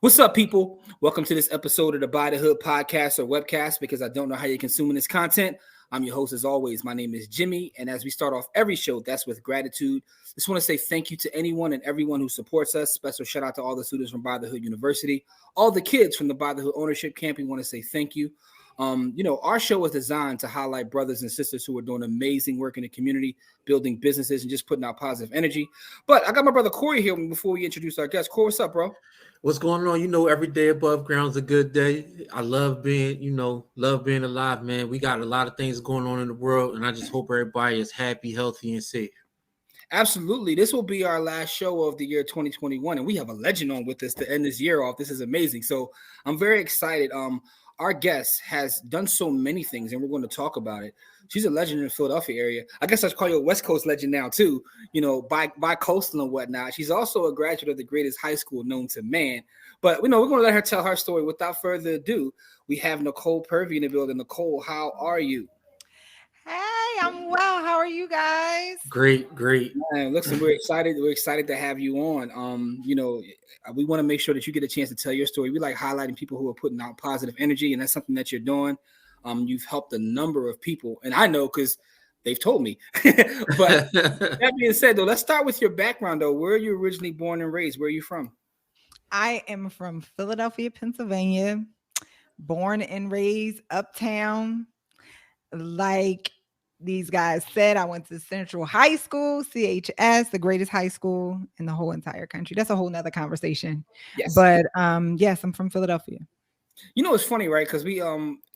What's up, people? Welcome to this episode of the By the Hood podcast or webcast, because I don't know how you're consuming this content. I'm your host as always. My name is Jimmy, and as we start off every show, that's with gratitude. Just want to say thank you to anyone and everyone who supports us. Special shout out to all the students from By the Hood University, all the kids from the By the Hood ownership camp. We want to say thank you. Our show was designed to highlight brothers and sisters who are doing amazing work in the community, building businesses and just putting out positive energy. But I got my brother Corey here before we introduce our guest. Corey, what's up, bro? What's going on? Every day above ground is a good day. I love being alive, man. We got a lot of things going on in the world, and I just hope everybody is happy, healthy, and safe. Absolutely. This will be our last show of the year 2021, and we have a legend on with us to end this year off. This is amazing. So I'm very excited. Our guest has done so many things, and we're going to talk about it. She's a legend in the Philadelphia area. I guess I'd call you a West Coast legend now, too, by coastal and whatnot. She's also a graduate of the greatest high school known to man. But, we're going to let her tell her story. Without further ado, we have Nicole Purvy in the building. Nicole, how are you? Hey, I'm well. How are you guys? Great. Man, listen, we're excited. We're excited to have you on. We want to make sure that you get a chance to tell your story. We like highlighting people who are putting out positive energy, and that's something that you're doing. You've helped a number of people, and I know because they've told me. But that being said, though, let's start with your background, though. Where are you originally born and raised? Where are you from? I am from Philadelphia, Pennsylvania, born and raised uptown. Like these guys said, I went to Central High School, CHS, the greatest high school in the whole entire country. That's a whole nother conversation. Yes. But yes, I'm from Philadelphia. It's funny, right? Because we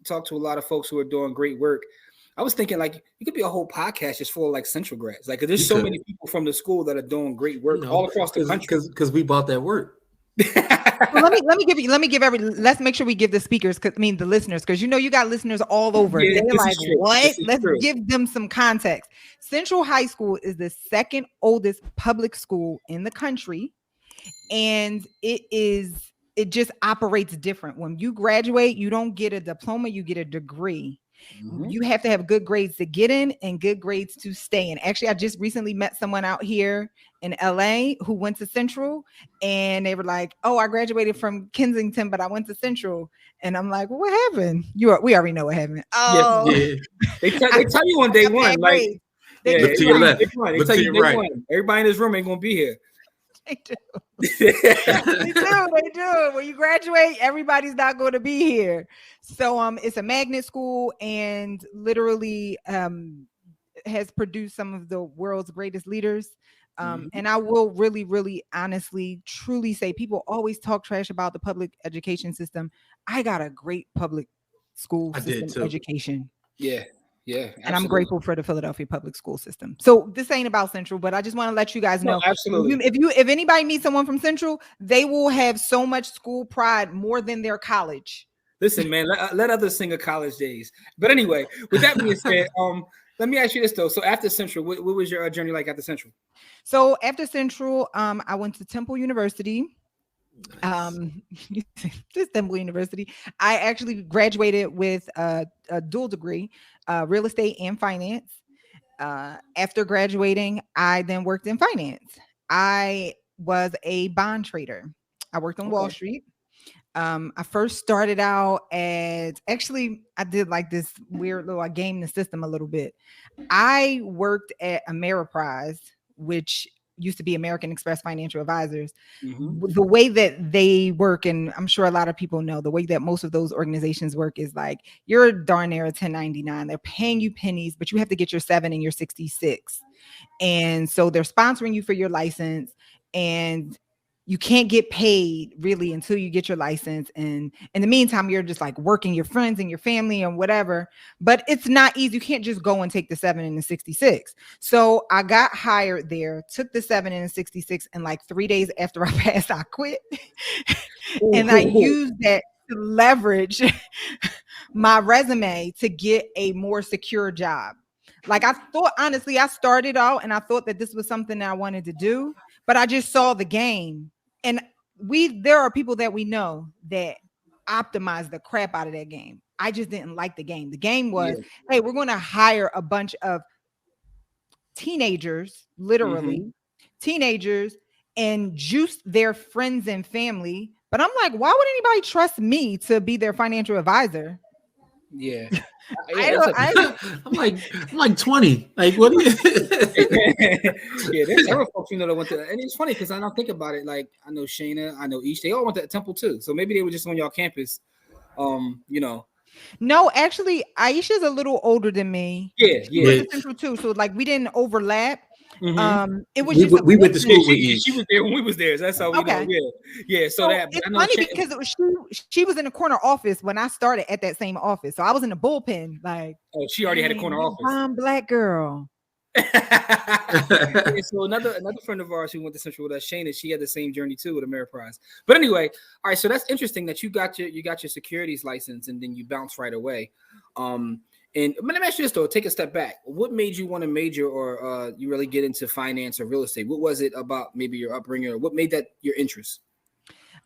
talked to a lot of folks who are doing great work. I was thinking, like, it could be a whole podcast just full of, like, Central grads. Like, there's so many people from the school that are doing great work all across the country. Because we bought that work. Well, let's make sure we give the speakers, the listeners, because you got listeners all over. Yeah, they're like, what? Let's true. give them some context. Central High School is the second oldest public school in the country, and it just operates different. When you graduate, you don't get a diploma, you get a degree. Mm-hmm. You have to have good grades to get in and good grades to stay in. Actually, I just recently met someone out here in LA who went to Central, and they were like, oh, I graduated from Kensington, but I went to Central. And I'm like, well, what happened? We already know what happened. Oh, yeah. They tell you on day one, like, look to your left. They tell you day one. Everybody in this room ain't going to be here. They do. They do. When you graduate, everybody's not going to be here. So it's a magnet school, and literally has produced some of the world's greatest leaders. And I will really, really, honestly, truly say, people always talk trash about the public education system. I got a great public school system education. Yeah. Yeah, and I'm grateful for the Philadelphia public school system. So this ain't about Central, but I just want to let you guys know. No, absolutely. If anybody meets someone from Central, they will have so much school pride more than their college. Listen, man, let others sing of college days. But anyway, with that being said, let me ask you this though. So after Central, what was your journey like after Central? So after Central, I went to Temple University. This Temple University. I actually graduated with a dual degree, real estate and finance. After graduating, I then worked in finance. I was a bond trader. I worked on Wall Street. I first started out I did like this weird I gamed the system a little bit. I worked at Ameriprise, which used to be American Express Financial Advisors. Mm-hmm. The way that they work, and I'm sure a lot of people know, the way that most of those organizations work is like, you're darn near a 1099. They're paying you pennies, but you have to get your 7 and your 66. And so they're sponsoring you for your license, and you can't get paid really until you get your license. And in the meantime, you're just like working your friends and your family and whatever, but it's not easy. You can't just go and take the 7 and the 66. So I got hired there, took the 7 and the 66. And like 3 days after I passed, I quit. And I used that to leverage my resume to get a more secure job. Like I thought, honestly, I started out and I thought that this was something that I wanted to do, but I just saw the game. And there are people that we know that optimize the crap out of that game. I just didn't like the game. The game was, hey, we're going to hire a bunch of teenagers, literally teenagers, and juice their friends and family But I'm like, why would anybody trust me to be their financial advisor? Yeah. I don't. I'm like 20. Like, what? Yeah, there's several folks that went to, and it's funny because I don't think about it. Like, I know Shayna, I know Ish, they all went to Temple too. So maybe they were just on y'all campus. No, actually, Aisha's a little older than me. Yeah, She went to Central too, so like we didn't overlap. It was just we went to school with Ish. She was there when we was there. So that's how we know. Yeah. So that it's I know funny because she was in the corner office when I started at that same office. So I was in the bullpen. Like, she already had a corner office. I'm Black girl. So another friend of ours who went to Central with us, Shayna, she had the same journey too with Ameriprise. But anyway, all right. So that's interesting that you got your securities license and then you bounce right away. And let me ask you this though, take a step back. What made you want to major or you really get into finance or real estate? What was it about maybe your upbringing or what made that your interest?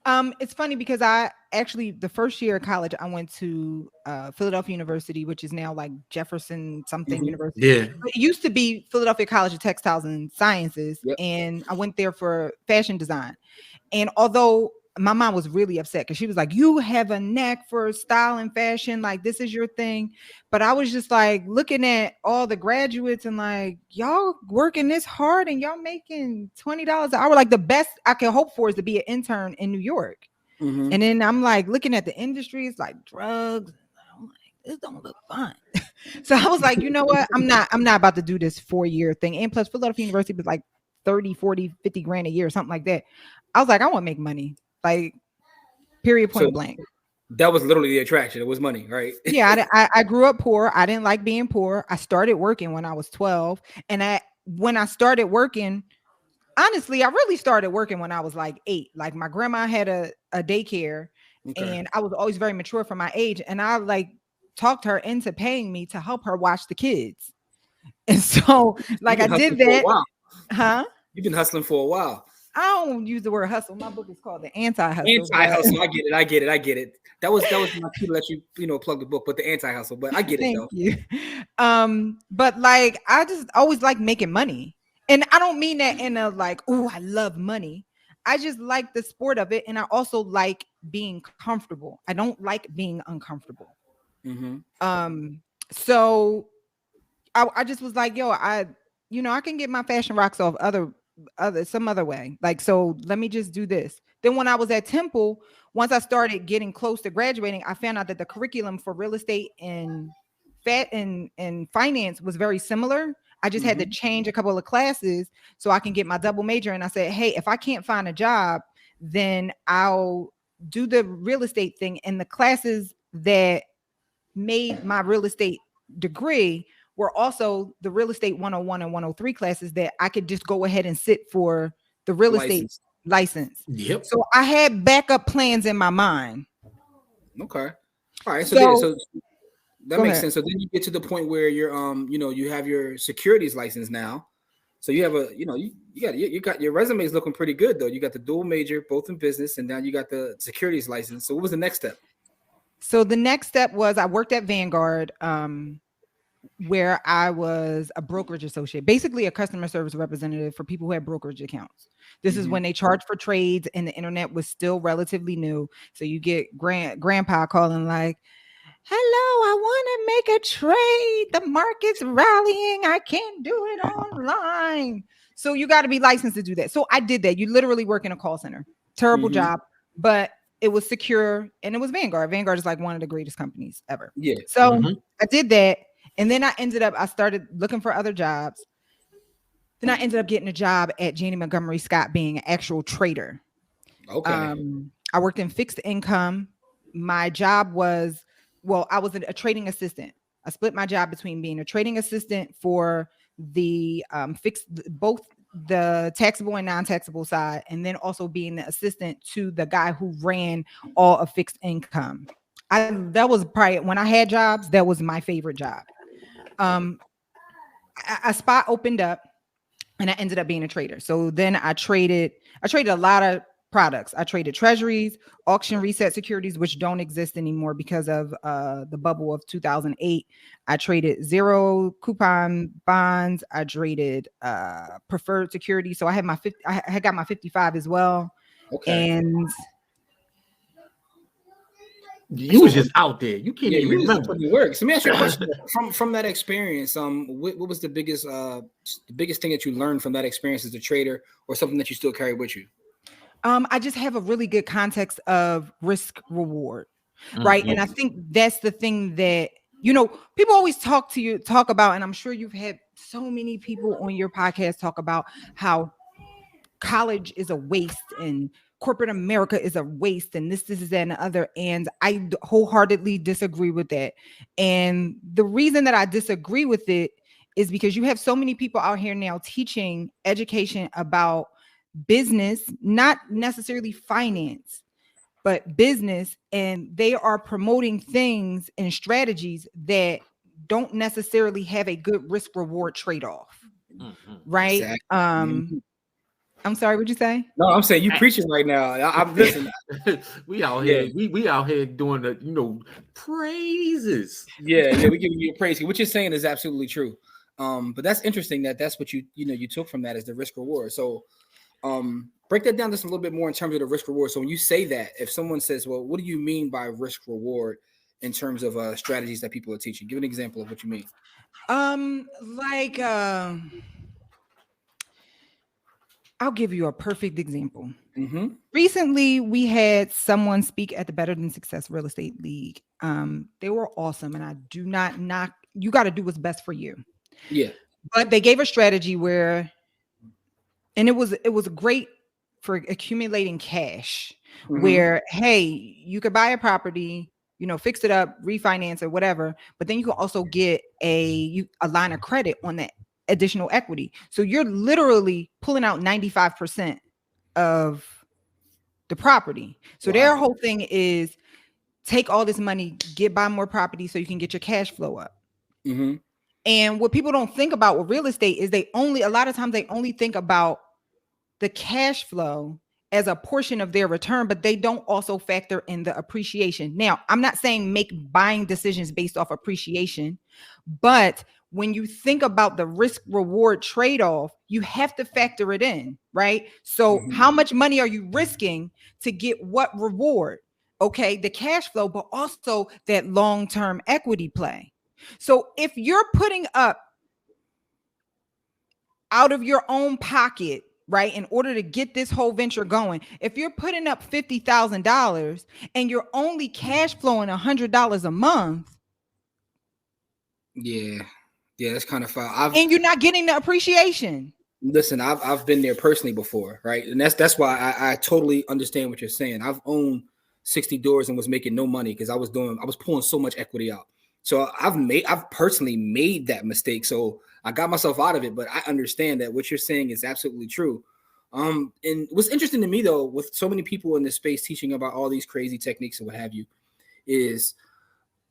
It's funny because I actually, the first year of college, I went to Philadelphia University, which is now like Jefferson something University. Yeah. It used to be Philadelphia College of Textiles and Sciences. Yep. And I went there for fashion design. And although my mom was really upset because she was like, you have a knack for style and fashion, like this is your thing. But I was just like looking at all the graduates and like, y'all working this hard and y'all making $20 an hour. Like the best I can hope for is to be an intern in New York. And then I'm like looking at the industries like drugs. I'm like, this don't look fun. So I was like, you know what? I'm not about to do this 4-year thing. And plus Philadelphia University was like 30, 40, 50 grand a year or something like that. I was like, I want to make money. Like, period, point blank. That was literally the attraction. It was money, right? Yeah, I grew up poor. I didn't like being poor. I started working when I was 12. And when I started working, honestly, I really started working when I was like 8. Like my grandma had a daycare and I was always very mature for my age. And I like talked her into paying me to help her watch the kids. And so like I did that. Huh? You've been hustling for a while. I don't use the word hustle. My book is called The Anti-Hustle. Anti-hustle. I get it. That was my cue to let you plug the book, but the anti-hustle. But I get it though. Thank you. But like I just always like making money. And I don't mean that in a like, oh, I love money. I just like the sport of it. And I also like being comfortable. I don't like being uncomfortable. So I just was like, yo, I can get my fashion rocks off some other way. Like, so let me just do this. Then when I was at Temple, once I started getting close to graduating, I found out that the curriculum for real estate and finance was very similar. I just had to change a couple of classes so I can get my double major. And I said, hey, if I can't find a job, then I'll do the real estate thing. And the classes that made my real estate degree were also the real estate 101 and 103 classes that I could just go ahead and sit for the real estate license. Yep. So I had backup plans in my mind. Okay. All right. So that makes sense. So then you get to the point where you're you have your securities license now. So you have you got your resume is looking pretty good though. You got the dual major, both in business, and now you got the securities license. So what was the next step? So the next step was I worked at Vanguard, where I was a brokerage associate, basically a customer service representative for people who had brokerage accounts. This is when they charged for trades and the internet was still relatively new. So you get grandpa calling like, hello, I want to make a trade. The market's rallying. I can't do it online. So you got to be licensed to do that. So I did that. You literally work in a call center. Terrible job, but it was secure and it was Vanguard. Vanguard is like one of the greatest companies ever. Yeah. So I did that. And then I started looking for other jobs. Then I ended up getting a job at Janney Montgomery Scott being an actual trader. Okay. I worked in fixed income. My job was, I was a trading assistant. I split my job between being a trading assistant for the both the taxable and non-taxable side, and then also being the assistant to the guy who ran all of fixed income. That was probably when I had jobs, that was my favorite job. A spot opened up and I ended up being a trader. So then I traded a lot of products. I traded treasuries, auction reset securities, which don't exist anymore because of the bubble of 2008. I traded zero coupon bonds. I traded preferred securities. So I had I had got my 55 as well. Okay. And You was just out there. You can't even remember. It works. Let me ask you a question. From that experience, what was the biggest thing that you learned from that experience as a trader, or something that you still carry with you? I just have a really good context of risk reward, right? And I think that's the thing that, people always talk about, and I'm sure you've had so many people on your podcast talk about how college is a waste and corporate America is a waste and this is and other. And I wholeheartedly disagree with that. And the reason that I disagree with it is because you have so many people out here now teaching education about business, not necessarily finance, but business. And they are promoting things and strategies that don't necessarily have a good risk reward trade-off. Right. Exactly. I'm sorry, what'd you say? No, I'm saying you preaching right now. I'm listening. We out here, we out here doing the praises. Yeah, we giving you a praise. What you're saying is absolutely true. But that's interesting that's what you took from that as the risk reward. So break that down just a little bit more in terms of the risk reward. So when you say that, if someone says, well, what do you mean by risk reward in terms of strategies that people are teaching? Give an example of what you mean. I'll give you a perfect example. Recently, we had someone speak at the Better Than Success Real Estate League. They were awesome, and I do not knock. You got to do what's best for you. Yeah. But they gave a strategy where, and it was great for accumulating cash. Where, hey, you could buy a property, fix it up, refinance or whatever, but then you can also get a line of credit on that additional equity. So you're literally pulling out 95% of the property. So their whole thing is take all this money, buy more property so you can get your cash flow up. And what people don't think about with real estate is a lot of times they only think about the cash flow as a portion of their return, but they don't also factor in the appreciation. Now, I'm not saying make buying decisions based off appreciation, but when you think about the risk reward trade-off, you have to factor it in, right? So how much money are you risking to get what reward? Okay, the cash flow, but also that long-term equity play. So if you're putting up out of your own pocket, right, in order to get this whole venture going, if you're putting up $50,000 and you're only cash flowing $100 a month, that's kind of foul. And you're not getting the appreciation. Listen, I've been there personally before, right? And that's why I totally understand what you're saying. I've owned 60 doors and was making no money because I was pulling so much equity out. So I've personally made that mistake. So I got myself out of it, but I understand that what you're saying is absolutely true. And what's interesting to me though, with so many people in this space teaching about all these crazy techniques and what have you, is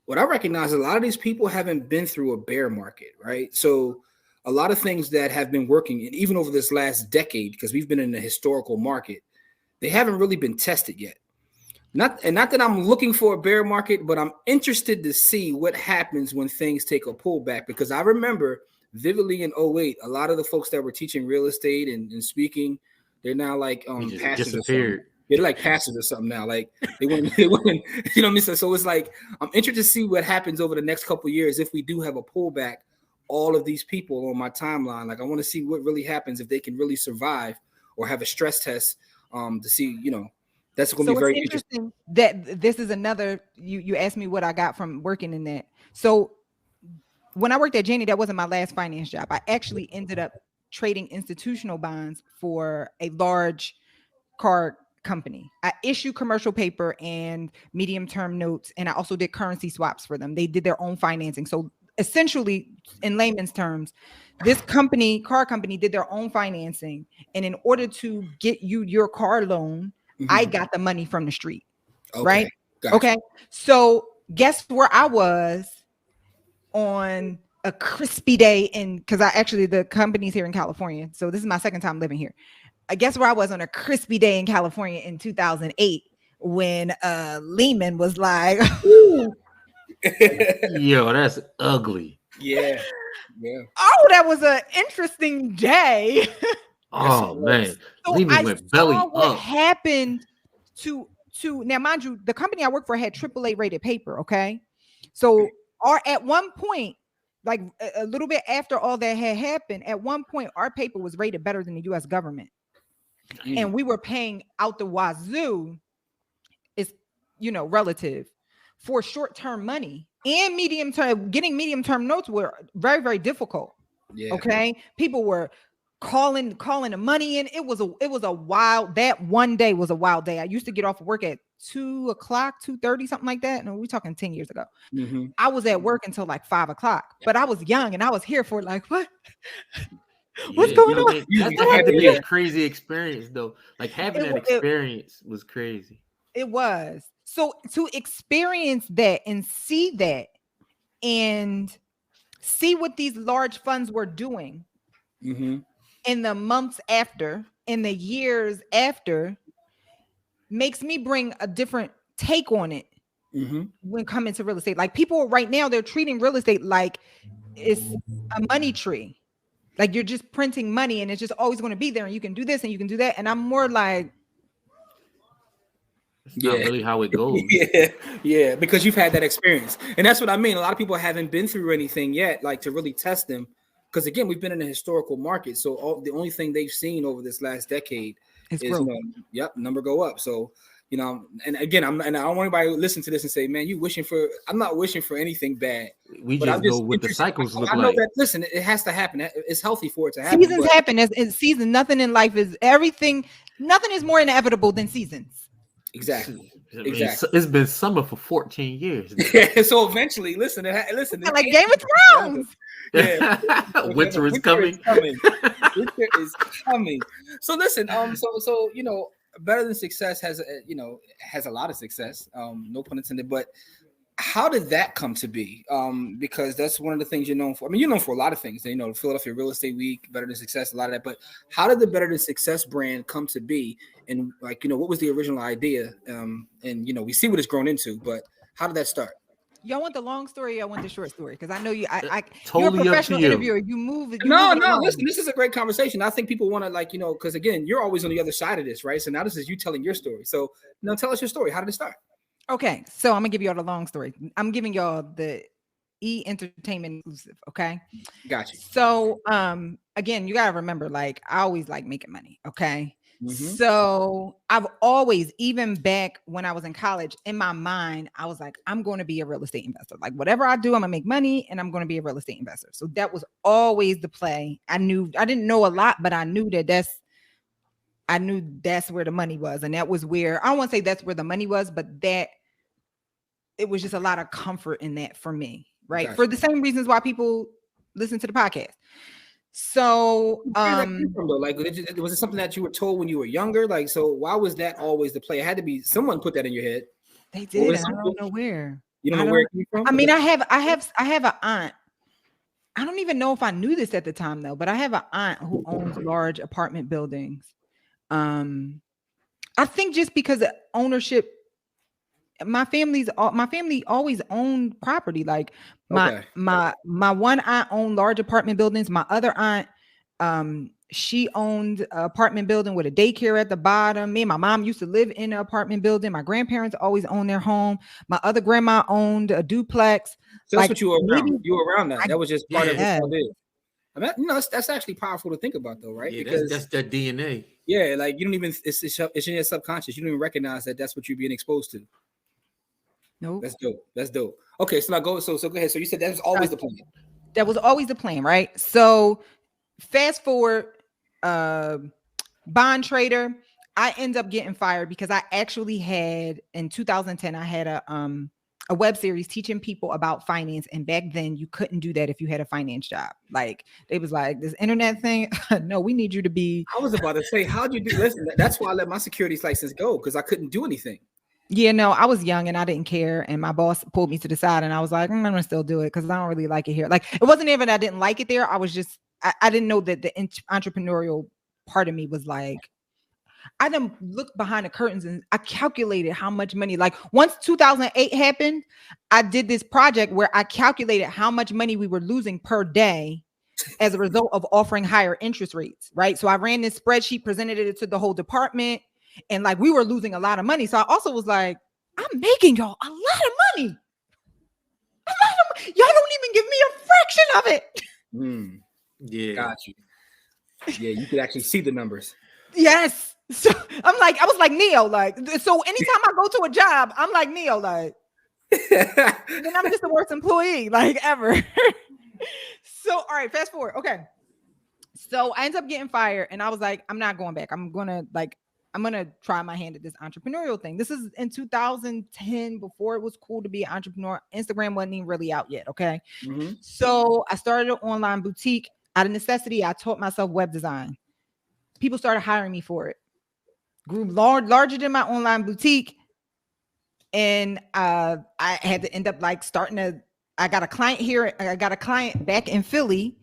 what I recognize, a lot of these people haven't been through a bear market, right? So a lot of things that have been working, and even over this last decade, because we've been in a historical market, they haven't really been tested yet. Not that I'm looking for a bear market, but I'm interested to see what happens when things take a pullback, because I remember vividly in 2008, a lot of the folks that were teaching real estate and speaking, they're now like pastors or something. They're like pastors or something now. Like they wouldn't, you know what I mean? So it's like, I'm interested to see what happens over the next couple of years if we do have a pullback. All of these people on my timeline, like I want to see what really happens if they can really survive or have a stress test to see, that's going to be very interesting. That this is another, you asked me what I got from working in that. So when I worked at Janney, that wasn't my last finance job. I actually ended up trading institutional bonds for a large car company. I issue commercial paper and medium-term notes, and I also did currency swaps for them. They did their own financing. So essentially, in layman's terms, this car company did their own financing. And in order to get you your car loan, I got the money from the street. Okay. Right? Gotcha. Okay. So guess where I was on a crispy day because the company's here in California. So this is my second time living here. I guess where I was on a crispy day in California in 2008 when Lehman was like, yo, that's ugly. Yeah. Oh, that was an interesting day. Oh man, so Lehman went belly up. What happened to to now, mind you, the company I work for had AAA rated paper. Okay. So at one point, like a little bit after all that had happened, at one point, our paper was rated better than the US government. And we were paying out the wazoo, is, relative, for short-term money, and getting medium-term notes were very, very difficult. Yeah. Okay. People were calling the money in. It was a wild, that one day was a wild day. I used to get off of work at 2:00, 2:30, something like that. And we're talking 10 years ago. Mm-hmm. I was at work until like 5:00, but I was young and I was here for like, what? What's going on? That had to be a crazy experience though. Like having that experience was crazy. It was. So to experience that and see that and see what these large funds were doing in the months after, in the years after, makes me bring a different take on it when coming to real estate. Like people right now, they're treating real estate like it's a money tree. Like you're just printing money and it's just always going to be there and you can do this and you can do that. And I'm more like, it's not really how it goes. Yeah, because you've had that experience. And that's what I mean. A lot of people haven't been through anything yet, like to really test them. Because again, we've been in a historical market. So the only thing they've seen over this last decade is number go up. So, and again, I don't want anybody to listen to this and say, man, I'm not wishing for anything bad. We just know what the cycles look like. I know that, listen, it has to happen. It's healthy for it to happen. Seasons happen. It's season. Nothing in life is everything. Nothing is more inevitable than seasons. Exactly. It's been summer for 14 years. Yeah, so eventually, listen. Like Game of Thrones. Yeah, winter is coming. Winter is coming. So listen. So Better Than Success has a lot of success. No pun intended. But how did that come to be? Because that's one of the things you're known for. I mean, you're known for a lot of things. Philadelphia Real Estate Week, Better Than Success, a lot of that. But how did the Better Than Success brand come to be? And what was the original idea? And we see what it's grown into. But how did that start? Y'all want the long story? Or y'all want the short story? Because I know you. Totally you're a professional interviewer. You move. No. Listen, this is a great conversation. I think people want to because again, you're always on the other side of this, right? So now this is you telling your story. So now tell us your story. How did it start? Okay, so I'm gonna give y'all the long story. I'm giving y'all the Entertainment exclusive. Okay, got you. So again, you gotta remember, like I always like making money. Okay. So I've always, even back when I was in college, in my mind, I was like, I'm going to be a real estate investor. Like whatever I do, I'm gonna make money and I'm going to be a real estate investor. So that was always the play. I didn't know a lot, but I knew that's where the money was. And that was where, I don't want to say that's where the money was, but that it was just a lot of comfort in that for me. Right. Gotcha. For the same reasons why people listen to the podcast. So, was it something that you were told when you were younger? Like, so why was that always the play? It had to be someone put that in your head. They did. I don't know where. You don't know where it came from? I mean, I have an aunt. I don't even know if I knew this at the time though, but I have an aunt who owns large apartment buildings. I think just because of ownership, my family always owned property. Like my one aunt owned large apartment buildings. My other aunt, she owned an apartment building with a daycare at the bottom. Me and my mom used to live in an apartment building. My grandparents always owned their home. My other grandma owned a duplex. So that's what you were around. You were around that. That was just part of what y'all did. I mean, that's actually powerful to think about, though, right? Yeah, because that's that DNA. Yeah, like you don't even it's in your subconscious. You don't even recognize that that's what you're being exposed to. Nope. That's dope. Okay, so now go. So go ahead. So you said that was always the plan. That was always the plan, right? So fast forward, bond trader. I end up getting fired because I actually had in 2010. I had a web series teaching people about finance, and back then you couldn't do that if you had a finance job. Like they was like this internet thing. No, we need you to be. I was about to say, how'd you do? Listen, that's why I let my securities license go because I couldn't do anything. Yeah, no, I was young and I didn't care. And my boss pulled me to the side and I was like, I'm going to still do it because I don't really like it here. Like, it wasn't even I didn't like it there. I was just, I didn't know that the entrepreneurial part of me was like, I then looked behind the curtains and I calculated how much money, like once 2008 happened, I did this project where I calculated how much money we were losing per day as a result of offering higher interest rates, right? So I ran this spreadsheet, presented it to the whole department. And like we were losing a lot of money. So I also was like, I'm making y'all a lot of money. Y'all don't even give me a fraction of it. Yeah. Got you. Yeah, you could actually see the numbers. Yes. So I was like Neo, like, so anytime I go to a job, I'm like Neo, like, then I'm just the worst employee, like, ever. So, all right, fast forward. Okay. So I ended up getting fired and I was like, I'm not going back. I'm going to try my hand at this entrepreneurial thing. This is in 2010, before it was cool to be an entrepreneur. Instagram wasn't even really out yet. Okay. Mm-hmm. So I started an online boutique out of necessity. I taught myself web design. People started hiring me for it. Grew larger than my online boutique. And I had to end up like I got a client here. I got a client back in Philly.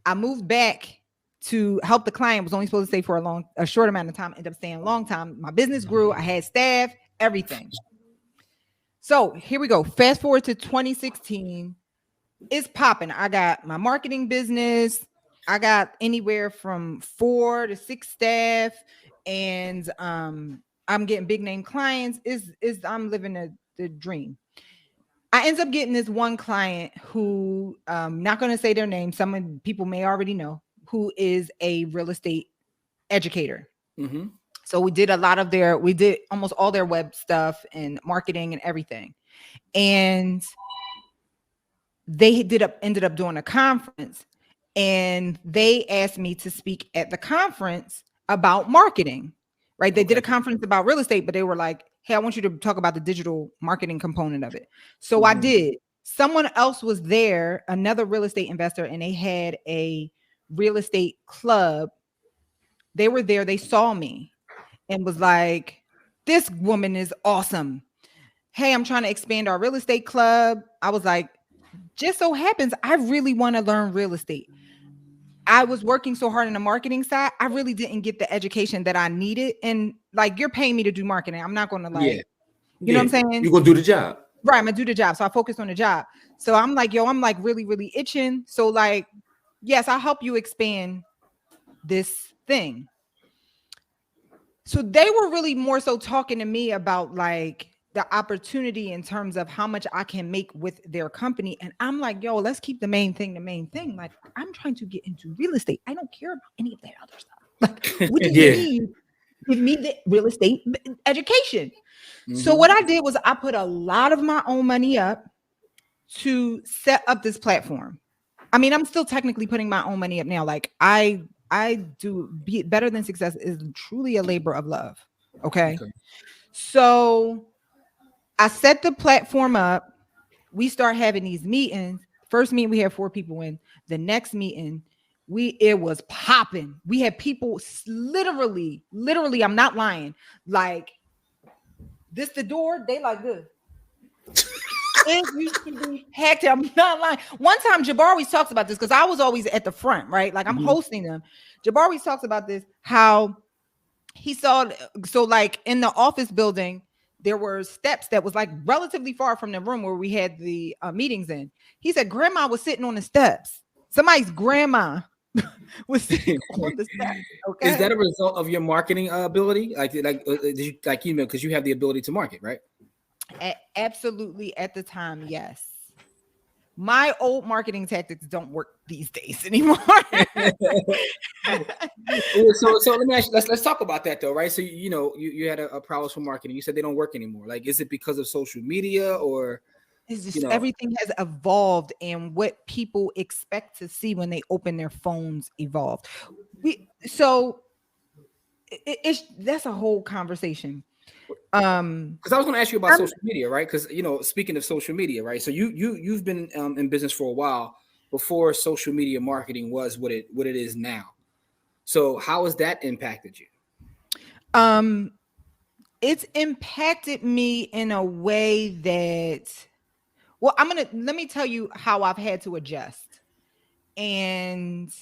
I moved back to help the client. Was only supposed to stay for a short amount of time. Ended up staying a long time. My business grew. I had staff, everything. So here we go. Fast forward to 2016. It's popping. I got my marketing business. I got anywhere from 4 to 6 staff, and I'm getting big name clients. I'm living the dream. I end up getting this one client who, not going to say their name. Some people may already know, who is a real estate educator. Mm-hmm. So we did almost all their web stuff and marketing and everything. And they ended up doing a conference, and they asked me to speak at the conference about marketing, right? They did a conference about real estate, but they were like, hey, I want you to talk about the digital marketing component of it. So I did. Someone else was there, another real estate investor, and they had a real estate club. They were there. They saw me and was like, this woman is awesome. Hey, I'm trying to expand our real estate club. I was like, just so happens I really want to learn real estate. I was working so hard on the marketing side. I really didn't get the education that I needed. And like, you're paying me to do marketing. I'm not going to you know what I'm saying? You're going to do the job. Right. I'm going to do the job. So I focused on the job. So I'm like, I'm like really, really itching. So like, yes, I'll help you expand this thing. So they were really more so talking to me about like the opportunity in terms of how much I can make with their company. And I'm like, let's keep the main thing. Like, I'm trying to get into real estate. I don't care about any of that other stuff. Like, what do you need? Give me the real estate education. Mm-hmm. So what I did was I put a lot of my own money up to set up this platform. I mean, I'm still technically putting my own money up now. Like I do Better Than Success is truly a labor of love. Okay. So I set the platform up. We start having these meetings. First meeting, we had 4 people in. The next meeting, it was popping. We had people literally, I'm not lying. Like, this the door, they like this. It used to be packed. I'm not lying. One time, Jabbar always talks about this because I was always at the front, right? Like, I'm hosting them. Jabbar always talks about this, how he saw, so like in the office building, there were steps that was like relatively far from the room where we had the meetings in. He said grandma was sitting on the steps. Somebody's grandma was sitting on the steps. Okay. Is that a result of your marketing ability? Because you have the ability to market, right? Absolutely. At the time, yes. My old marketing tactics don't work these days anymore. So let me ask you, let's talk about that though, right? So you had a prowess for marketing. You said they don't work anymore. Like, is it because of social media, or it's just everything has evolved, and what people expect to see when they open their phones evolved. That's a whole conversation. Because I was going to ask you about social media, right? Because speaking of social media, right? So you've been in business for a while before social media marketing was what it is now. So how has that impacted you? It's impacted me in a way that, let me tell you how I've had to adjust. And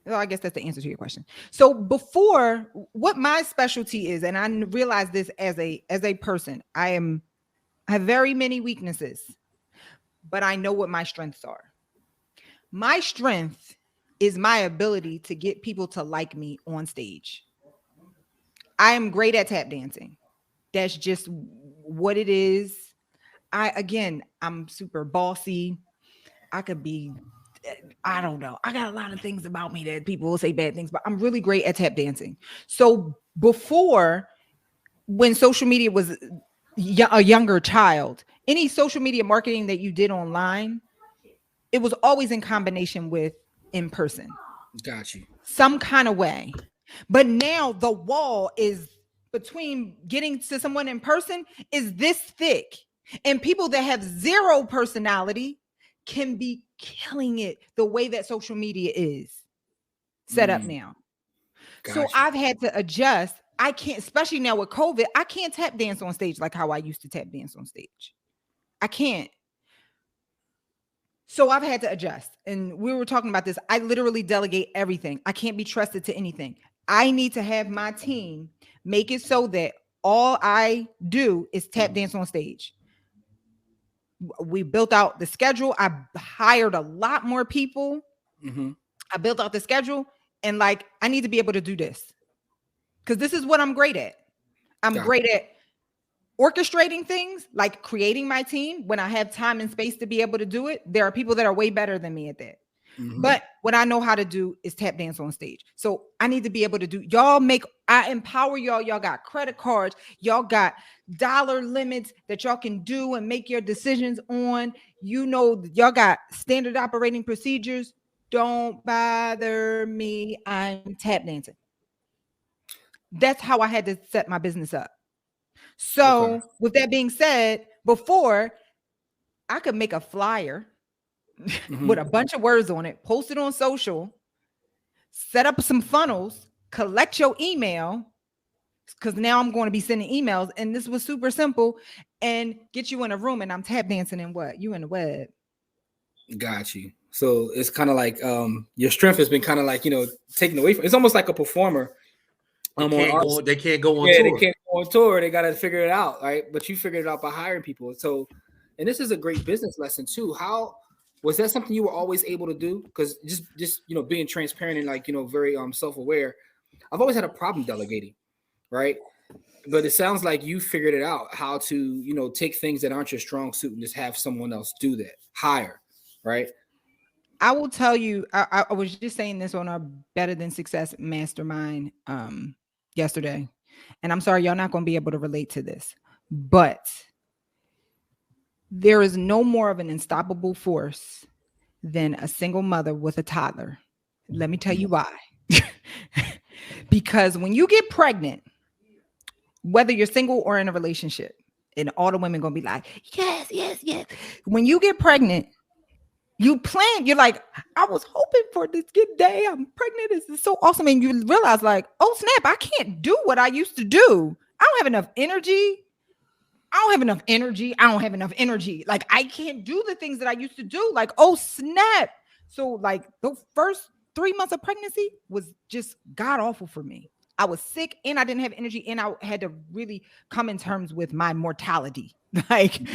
I guess that's the answer to your question. So before, what my specialty is, and I realize this as a person, I have very many weaknesses, but I know what my strengths are. My strength is my ability to get people to like me on stage. I am great at tap dancing. That's just what it is. I'm super bossy. I could be, I don't know. I got a lot of things about me that people will say bad things, but I'm really great at tap dancing. So before, when social media was a younger child, any social media marketing that you did online, it was always in combination with in person, Got you. some kind of way. But now the wall is between getting to someone in person is this thick. And people that have zero personality can be killing it the way that social media is set up now. So Got you. I've had to adjust. I can't, especially now with COVID, I can't tap dance on stage like how I used to tap dance on stage. I can't. So I've had to adjust. And we were talking about this. I literally delegate everything. I can't be trusted to anything. I need to have my team make it so that all I do is tap dance on stage. We built out the schedule. I hired a lot more people. Mm-hmm. I built out the schedule, and like, I need to be able to do this because this is what I'm great at. I'm great at orchestrating things, like creating my team when I have time and space to be able to do it. There are people that are way better than me at that. Mm-hmm. But what I know how to do is tap dance on stage. So I need to be able to do, I empower y'all. Y'all got credit cards. Y'all got dollar limits that y'all can do and make your decisions on. You know, y'all got standard operating procedures. Don't bother me. I'm tap dancing. That's how I had to set my business up. So with that being said, before I could make a flyer with a bunch of words on it, post it on social, set up some funnels, collect your email, because now I'm going to be sending emails. And this was super simple, and get you in a room, and I'm tap dancing in what? You in the web. Got you. So it's kind of like your strength has been kind of like, taken away from. It's almost like a performer. They can't go on tour. They can't go on tour. They got to figure it out, right? But you figured it out by hiring people. So, and this is a great business lesson too. How was that something you were always able to do? Because just being transparent and like very self-aware. I've always had a problem delegating, right? But it sounds like you figured it out how to take things that aren't your strong suit and just have someone else do that. Hire, right? I will tell you, I was just saying this on our Better Than Success Mastermind yesterday. And I'm sorry, y'all not going to be able to relate to this, but there is no more of an unstoppable force than a single mother with a toddler. Let me tell you why. Because when you get pregnant, whether you're single or in a relationship, and all the women going to be like, yes, yes, yes. When you get pregnant, you're like, I was hoping for this good day. I'm pregnant. This is so awesome. And you realize like, oh snap, I can't do what I used to do. I don't have enough energy. Like I can't do the things that I used to do. Like, oh snap. So like the first 3 months of pregnancy was just god awful for me. I was sick and I didn't have energy and I had to really come in terms with my mortality. Like,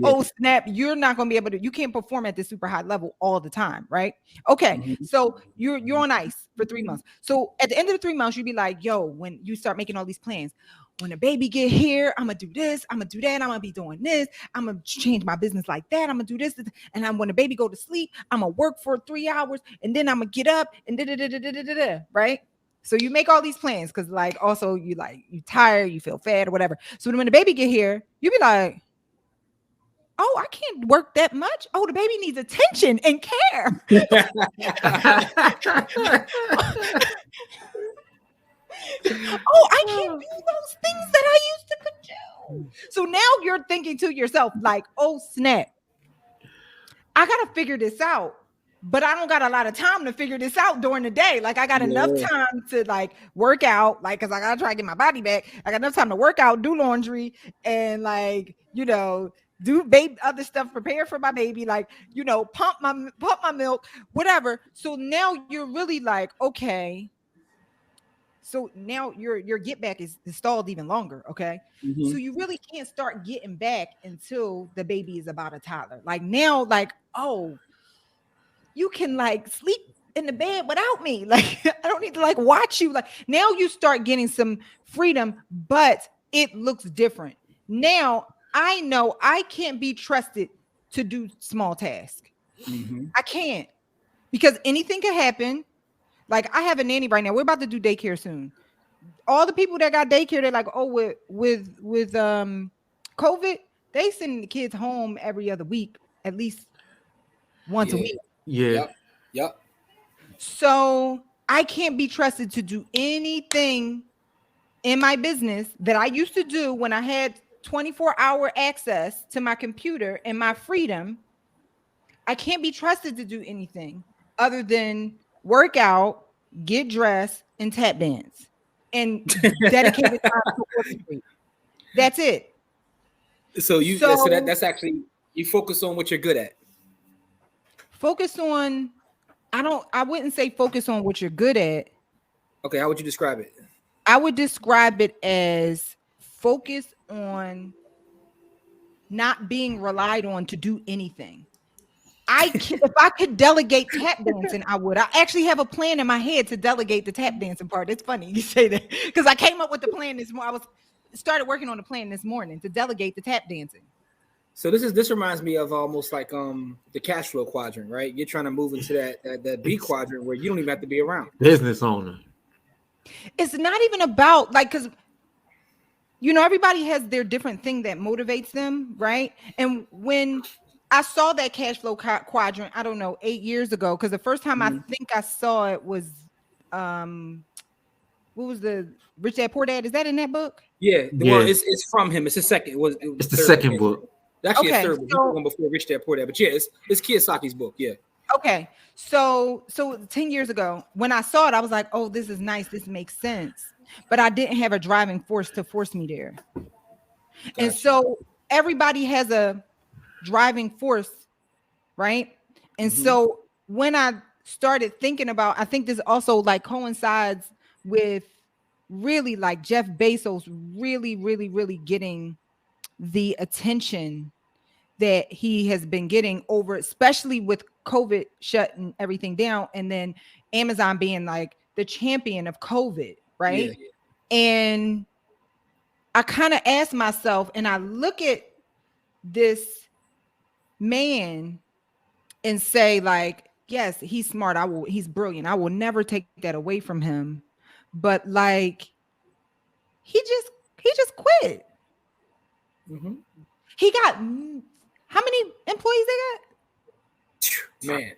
oh snap, you're not going to be able to, you can't perform at this super high level all the time, right? Okay, so you're on ice for 3 months. So at the end of the 3 months, you'd be like, yo, when you start making all these plans, when the baby get here, I'm going to do this, I'm going to do that, I'm going to be doing this, I'm going to change my business like that, I'm going to do this, and when the baby go to sleep, I'm going to work for 3 hours, and then I'm going to get up, and right? So you make all these plans because like also you tired, you feel fat or whatever. So when the baby get here, you be like, oh, I can't work that much. Oh, the baby needs attention and care. Oh, I can't do those things that I used to do. So now you're thinking to yourself like, oh snap, I got to figure this out. But I don't got a lot of time to figure this out during the day. Like I got enough time to like work out, like, cause I gotta try to get my body back. I got enough time to work out, do laundry, and like, do baby other stuff, prepare for my baby, like, pump my milk, whatever. So now you're really like, okay. So now your get back is stalled even longer. Okay. So you really can't start getting back until the baby is about a toddler. Like now, like, oh, you can like sleep in the bed without me. Like, I don't need to like watch you. Like, now you start getting some freedom, but it looks different. Now I know I can't be trusted to do small tasks. Mm-hmm. I can't, because anything can happen. Like, I have a nanny right now. We're about to do daycare soon. All the people that got daycare, they're like, oh, with COVID, they send the kids home every other week, at least once a Yeah. week. Yeah. Yep. So I can't be trusted to do anything in my business that I used to do when I had 24-hour access to my computer and my freedom. I can't be trusted to do anything other than work out, get dressed, and tap dance, and dedicated time to orchestrate. That's it. So that's actually, you focus on what you're good at. Focus on, I wouldn't say focus on what you're good at. Okay, how would you describe it? I would describe it as focus on not being relied on to do anything. If I could delegate tap dancing, I would. I actually have a plan in my head to delegate the tap dancing part. It's funny you say that, because I came up with the plan this morning. Started working on the plan this morning to delegate the tap dancing. So this reminds me of almost like the cash flow quadrant, right? You're trying to move into that B quadrant where you don't even have to be around. Business owner. It's not even about like, because everybody has their different thing that motivates them, right? And when I saw that cash flow quadrant, I don't know, 8 years ago, because the first time I think I saw it was, what was the Rich Dad Poor Dad? Is that in that book? Yeah. Well, it's from him. It's his second. It's the second book. Actually, a third book. He wrote one before Rich Dad Poor Dad. But yeah, it's Kiyosaki's book. Yeah. Okay. So 10 years ago, when I saw it, I was like, oh, this is nice. This makes sense. But I didn't have a driving force to force me there. Gotcha. And so everybody has a driving force, right? And so when I started thinking about, I think this also like coincides with really like Jeff Bezos really, really, really getting the attention that he has been getting over, especially with COVID shutting everything down, and then Amazon being like the champion of COVID, right? Yeah. And I kind of asked myself, and I look at this man and say, like, yes, he's smart. He's brilliant. I will never take that away from him. But like, he just quit. Mm-hmm. He got, how many employees they got? Man.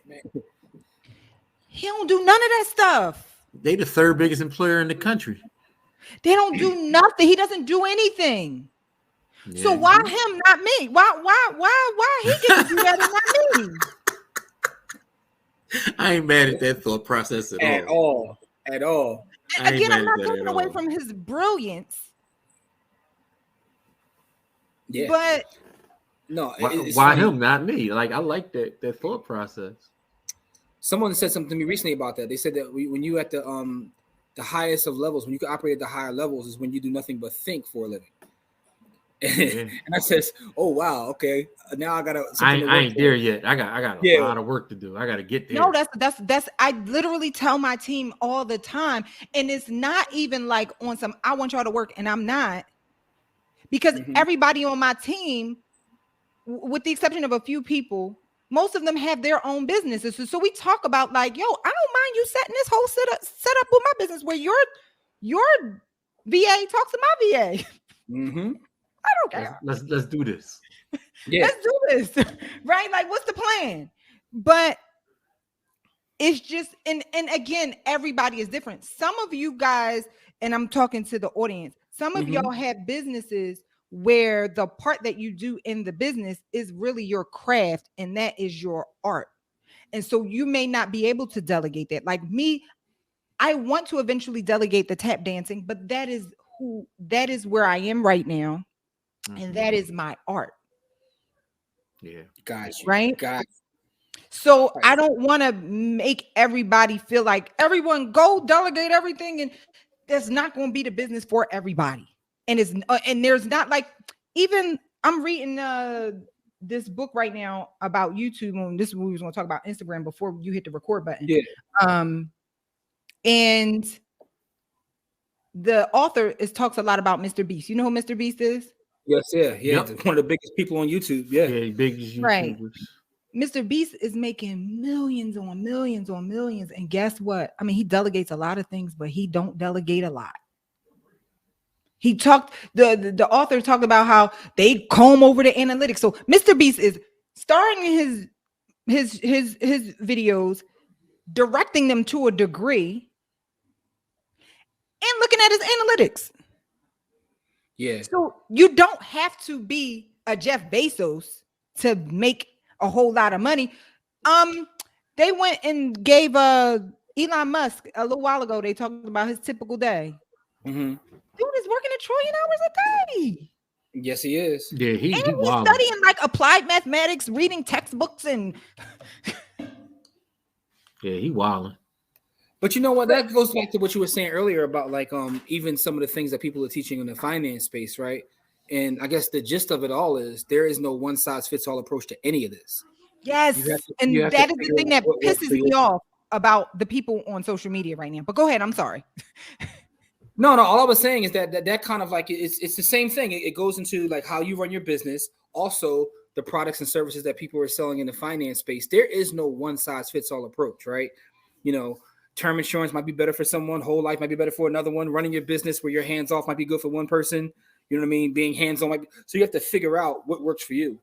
He don't do none of that stuff. They the third biggest employer in the country. They don't do nothing. He doesn't do anything. Yeah. So why him, not me? Why he get to do that and not me? I ain't mad at that thought process at all. At all. Again, I'm not taking away from his brilliance. Yeah. But no, why him, not me? Like, I like that thought process. Someone said something to me recently about that. They said that when you at the highest of levels, when you can operate at the higher levels, is when you do nothing but think for a living. And I says, "Oh wow, okay. Now I gotta." I ain't there yet. I got a lot of work to do. I gotta get there. No, that's. I literally tell my team all the time, and it's not even like on some. I want y'all to work, and I'm not, because everybody on my team, with the exception of a few people, most of them have their own businesses. So we talk about like, yo, I don't mind you setting this whole set up with my business where your VA talks to my VA. Mm-hmm. I don't care. Let's do this. Yeah. Let's do this. Right? Like, what's the plan? But it's just, and again, everybody is different. Some of you guys, and I'm talking to the audience, some of y'all have businesses where the part that you do in the business is really your craft, and that is your art. And so you may not be able to delegate that. Like me, I want to eventually delegate the tap dancing, but that is where I am right now. And that is my art. Yeah. Gotcha. Right? Gotcha. So I don't want to make everybody feel like everyone go delegate everything, and that's not going to be the business for everybody. And there's not like, even I'm reading this book right now about YouTube. And this is what we was going to talk about Instagram before you hit the record button. Yeah. And the author talks a lot about Mr. Beast. You know who Mr. Beast is? Yes, yeah. Yep. One of the biggest people on YouTube. Yeah. Yeah, biggest YouTubers. Right. Mr. Beast is making millions on millions on millions. And guess what? I mean, he delegates a lot of things, but he don't delegate a lot. He talked, the author talked about how they comb over the analytics. So Mr. Beast is starting his videos, directing them to a degree, and looking at his analytics. Yeah. So you don't have to be a Jeff Bezos to make a whole lot of money. They went and gave Elon Musk a little while ago. They talked about his typical day. Mm-hmm. Dude is working 1 trillion hours a day. Yes, he is. Yeah, he's studying like applied mathematics, reading textbooks, and yeah, he wilding. But you know what? That goes back to what you were saying earlier about like even some of the things that people are teaching in the finance space, right? And I guess the gist of it all is there is no one size fits all approach to any of this. Yes, and that is the thing that pisses me off about the people on social media right now. But go ahead, I'm sorry. No, all I was saying is that kind of like it's the same thing. It goes into like how you run your business, also the products and services that people are selling in the finance space. There is no one size fits all approach, right? You know, term insurance might be better for someone, whole life might be better for another one. Running your business where you're hands off might be good for one person. You know what I mean? Being hands on might be, so you have to figure out what works for you.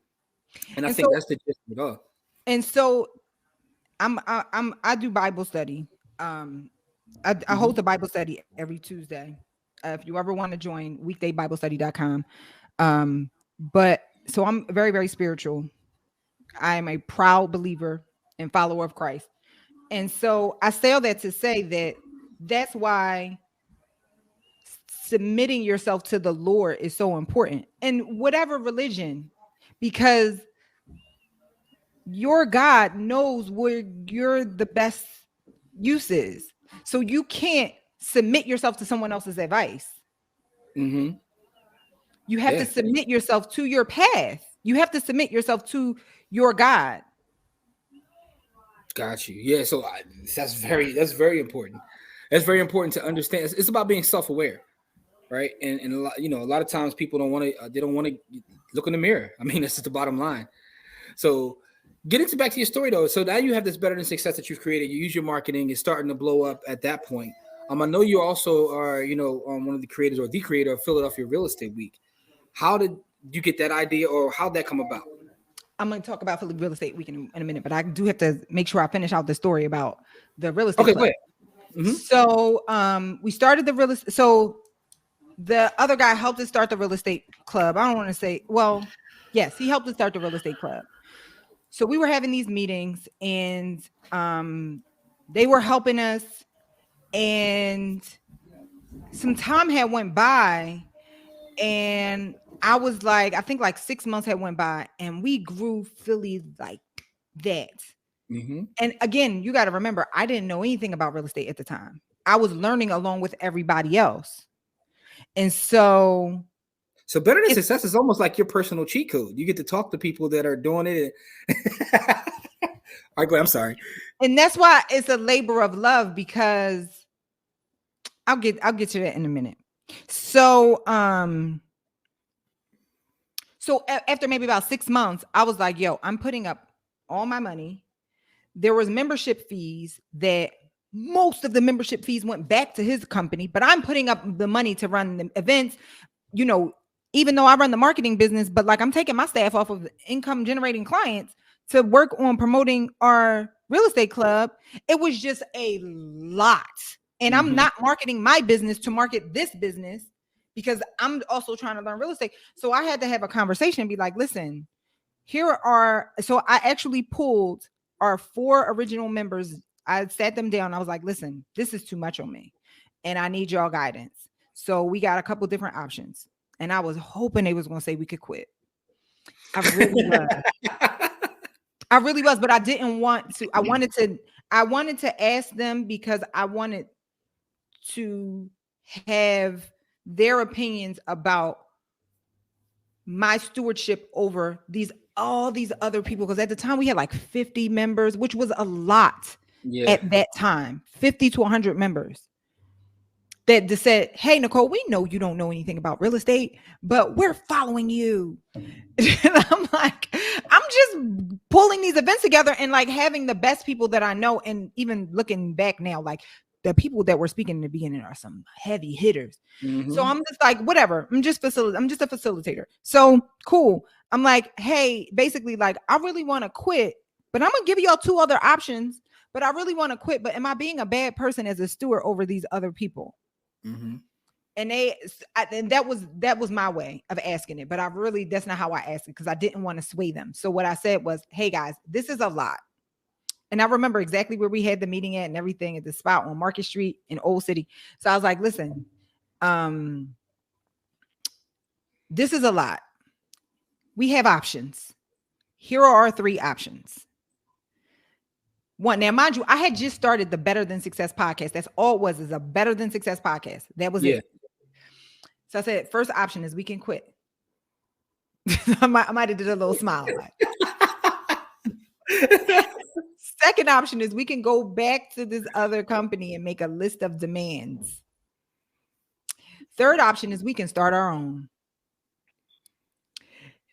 And I think that's the gist of it all. And so I do Bible study. I host a Bible study every Tuesday. If you ever want to join, weekdaybiblesteady.com. But so I'm very, very spiritual. I am a proud believer and follower of Christ. And so I say all that to say that's why submitting yourself to the Lord is so important. And whatever religion, because your God knows where you're the best use is. So you can't submit yourself to someone else's advice. Mm-hmm. You have to submit yourself to your path. You have to submit yourself to your God. Got you. Yeah. So that's very important. That's very important to understand. It's about being self-aware, right? And a lot of times people don't want to look in the mirror. I mean, that's just the bottom line. So getting back to your story though. So now you have this better than success that you've created. You use your marketing. It's starting to blow up at that point. I know you also are, one of the creators or the creator of Philadelphia Real Estate Week. How did you get that idea, or how'd that come about? I'm going to talk about Philly Real Estate Week in a minute, but I do have to make sure I finish out the story about the real estate. Okay, go ahead. Mm-hmm. So we started the real estate. So the other guy helped us start the real estate club. I don't want to say, well, yes, he helped us start the real estate club. So we were having these meetings and they were helping us, and some time had went by, and I was like, I think like 6 months had went by, and we grew Philly like that. Mm-hmm. And again, you got to remember, I didn't know anything about real estate at the time. I was learning along with everybody else. And so better than success is almost like your personal cheat code. You get to talk to people that are doing it. All right, go ahead. I'm sorry. And that's why it's a labor of love, because I'll get to that in a minute. So, so after maybe about 6 months, I was like, yo, I'm putting up all my money. There was membership fees that most of the membership fees went back to his company, but I'm putting up the money to run the events, even though I run the marketing business, but like I'm taking my staff off of income generating clients to work on promoting our real estate club. It was just a lot. And I'm not marketing my business to market this business, because I'm also trying to learn real estate. So I had to have a conversation and be like, listen, so I actually pulled our 4 original members. I sat them down. I was like, listen, this is too much on me and I need y'all guidance. So we got a couple different options. And I was hoping they was going to say we could quit. I really was, but I didn't want to. I wanted to ask them, because I wanted to have their opinions about my stewardship over these all these other people, because at the time we had like 50 members, which was a lot Yeah. at that time, 50 to 100 members that just said, hey, Nicole, we know you don't know anything about real estate, but we're following you. And I'm like, I'm just pulling these events together and like having the best people that I know. And even looking back now, like the people that were speaking in the beginning are some heavy hitters. So I'm just like, whatever. I'm just a facilitator. So cool. I'm like, hey, basically, like, I really want to quit, but I'm gonna give y'all two other options. But I really want to quit. But am I being a bad person as a steward over these other people? And that was my way of asking it. But that's not how I asked it, because I didn't want to sway them. So what I said was, hey guys, this is a lot. And I remember exactly where we had the meeting at and everything, at the spot on Market Street in Old City. So I was like, listen, this is a lot. We have options. Here are our three options. One, now mind you, I had just started the Better Than Success podcast. That's all it was, is a Better Than Success podcast. That was it. So I said, first option is we can quit. I might have did a little smile. Second option is we can go back to this other company and make a list of demands. Third option is we can start our own.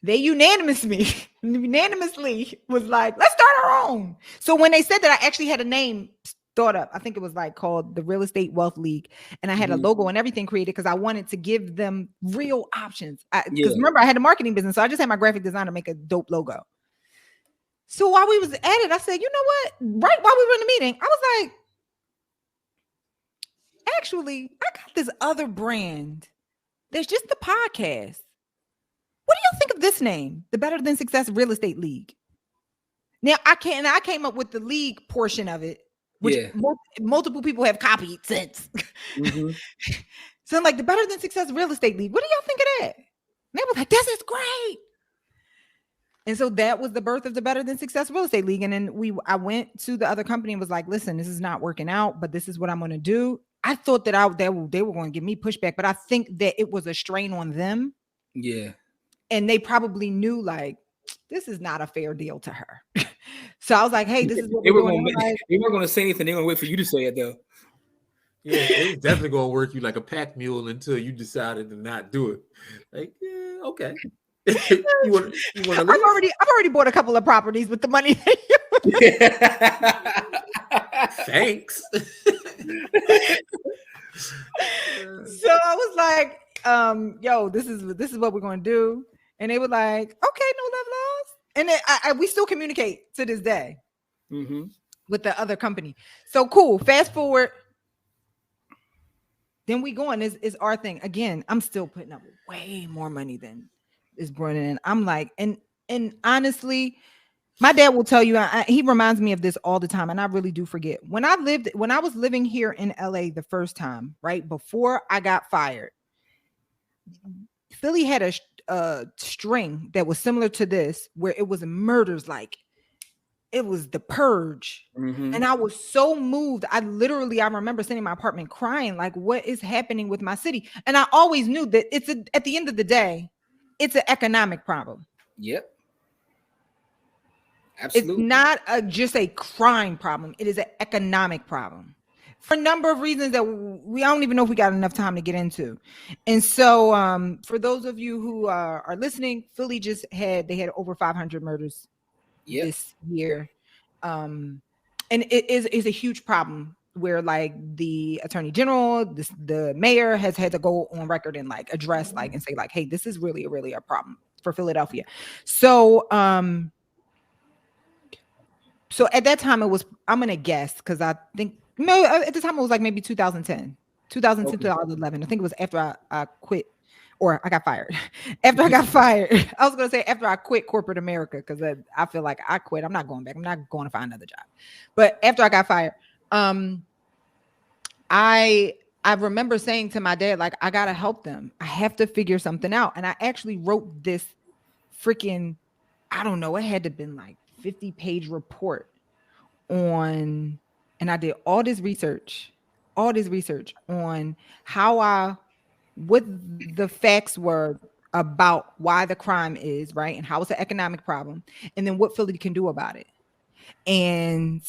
They unanimously was like, let's start our own. So when they said that, I actually had a name thought up. I think it was like called the Real Estate Wealth League. And I had a logo and everything created because I wanted to give them real options. Because remember, I had a marketing business. So I just had my graphic designer make a dope logo. So while we was at it, I said, you know what? Right while we were in the meeting, I was like, actually, I got this other brand. There's just the podcast. What do y'all think of this name? The Better Than Success Real Estate League. Now I came up with the league portion of it, which multiple people have copied since. So I'm like, the Better Than Success Real Estate League. What do y'all think of that? And they were like, this is great. And so that was the birth of the Better Than Success Real Estate League. And then I went to the other company and was like, listen, this is not working out, but this is what I'm going to do. I thought that they were going to give me pushback, but I think that it was a strain on them. Yeah. And they probably knew, like, this is not a fair deal to her. So I was like, hey, this is what we're doing. They weren't going to say anything. They were going to wait for you to say it, though. Yeah, it's definitely going to work you like a pack mule until you decided to not do it. Like, yeah, okay. you want to leave? I've already bought a couple of properties with the money. Thanks. So I was like, yo, this is what we're going to do. And they were like, okay, no love lost. And then we still communicate to this day with the other company. So cool. Fast forward. Then we go on. Is our thing. Again, I'm still putting up way more money than is bringing in. I'm like, and honestly, my dad will tell you, he reminds me of this all the time. And I really do forget. When I was living here in LA the first time, right before I got fired, Philly had a string that was similar to this, where it was murders, like it was The Purge. And I was so moved. I remember sitting in my apartment crying, like, what is happening with my city? And I always knew that at the end of the day, it's an economic problem. Yep. Absolutely. It's not just a crime problem. It is an economic problem for a number of reasons that I don't even know if we got enough time to get into. And so for those of you who are listening, Philly they had over 500 murders this year. And it is a huge problem where, like, the attorney general, the mayor has had to go on record and like address, like, and say, like, hey, this is really a problem for Philadelphia. So so at that time it was, I'm going to guess, because I think, no, at the time it was like maybe 2010, 2011. I think it was after I quit, or I got fired. After I got fired, I was going to say after I quit corporate America, because I feel like I quit. I'm not going back. I'm not going to find another job. But after I got fired, I remember saying to my dad, like, I got to help them. I have to figure something out. And I actually wrote this freaking, I don't know, it had to have been like 50-page report on, and I did all this research on what the facts were about why the crime is, right, and how it's an economic problem, and then what Philly can do about it. And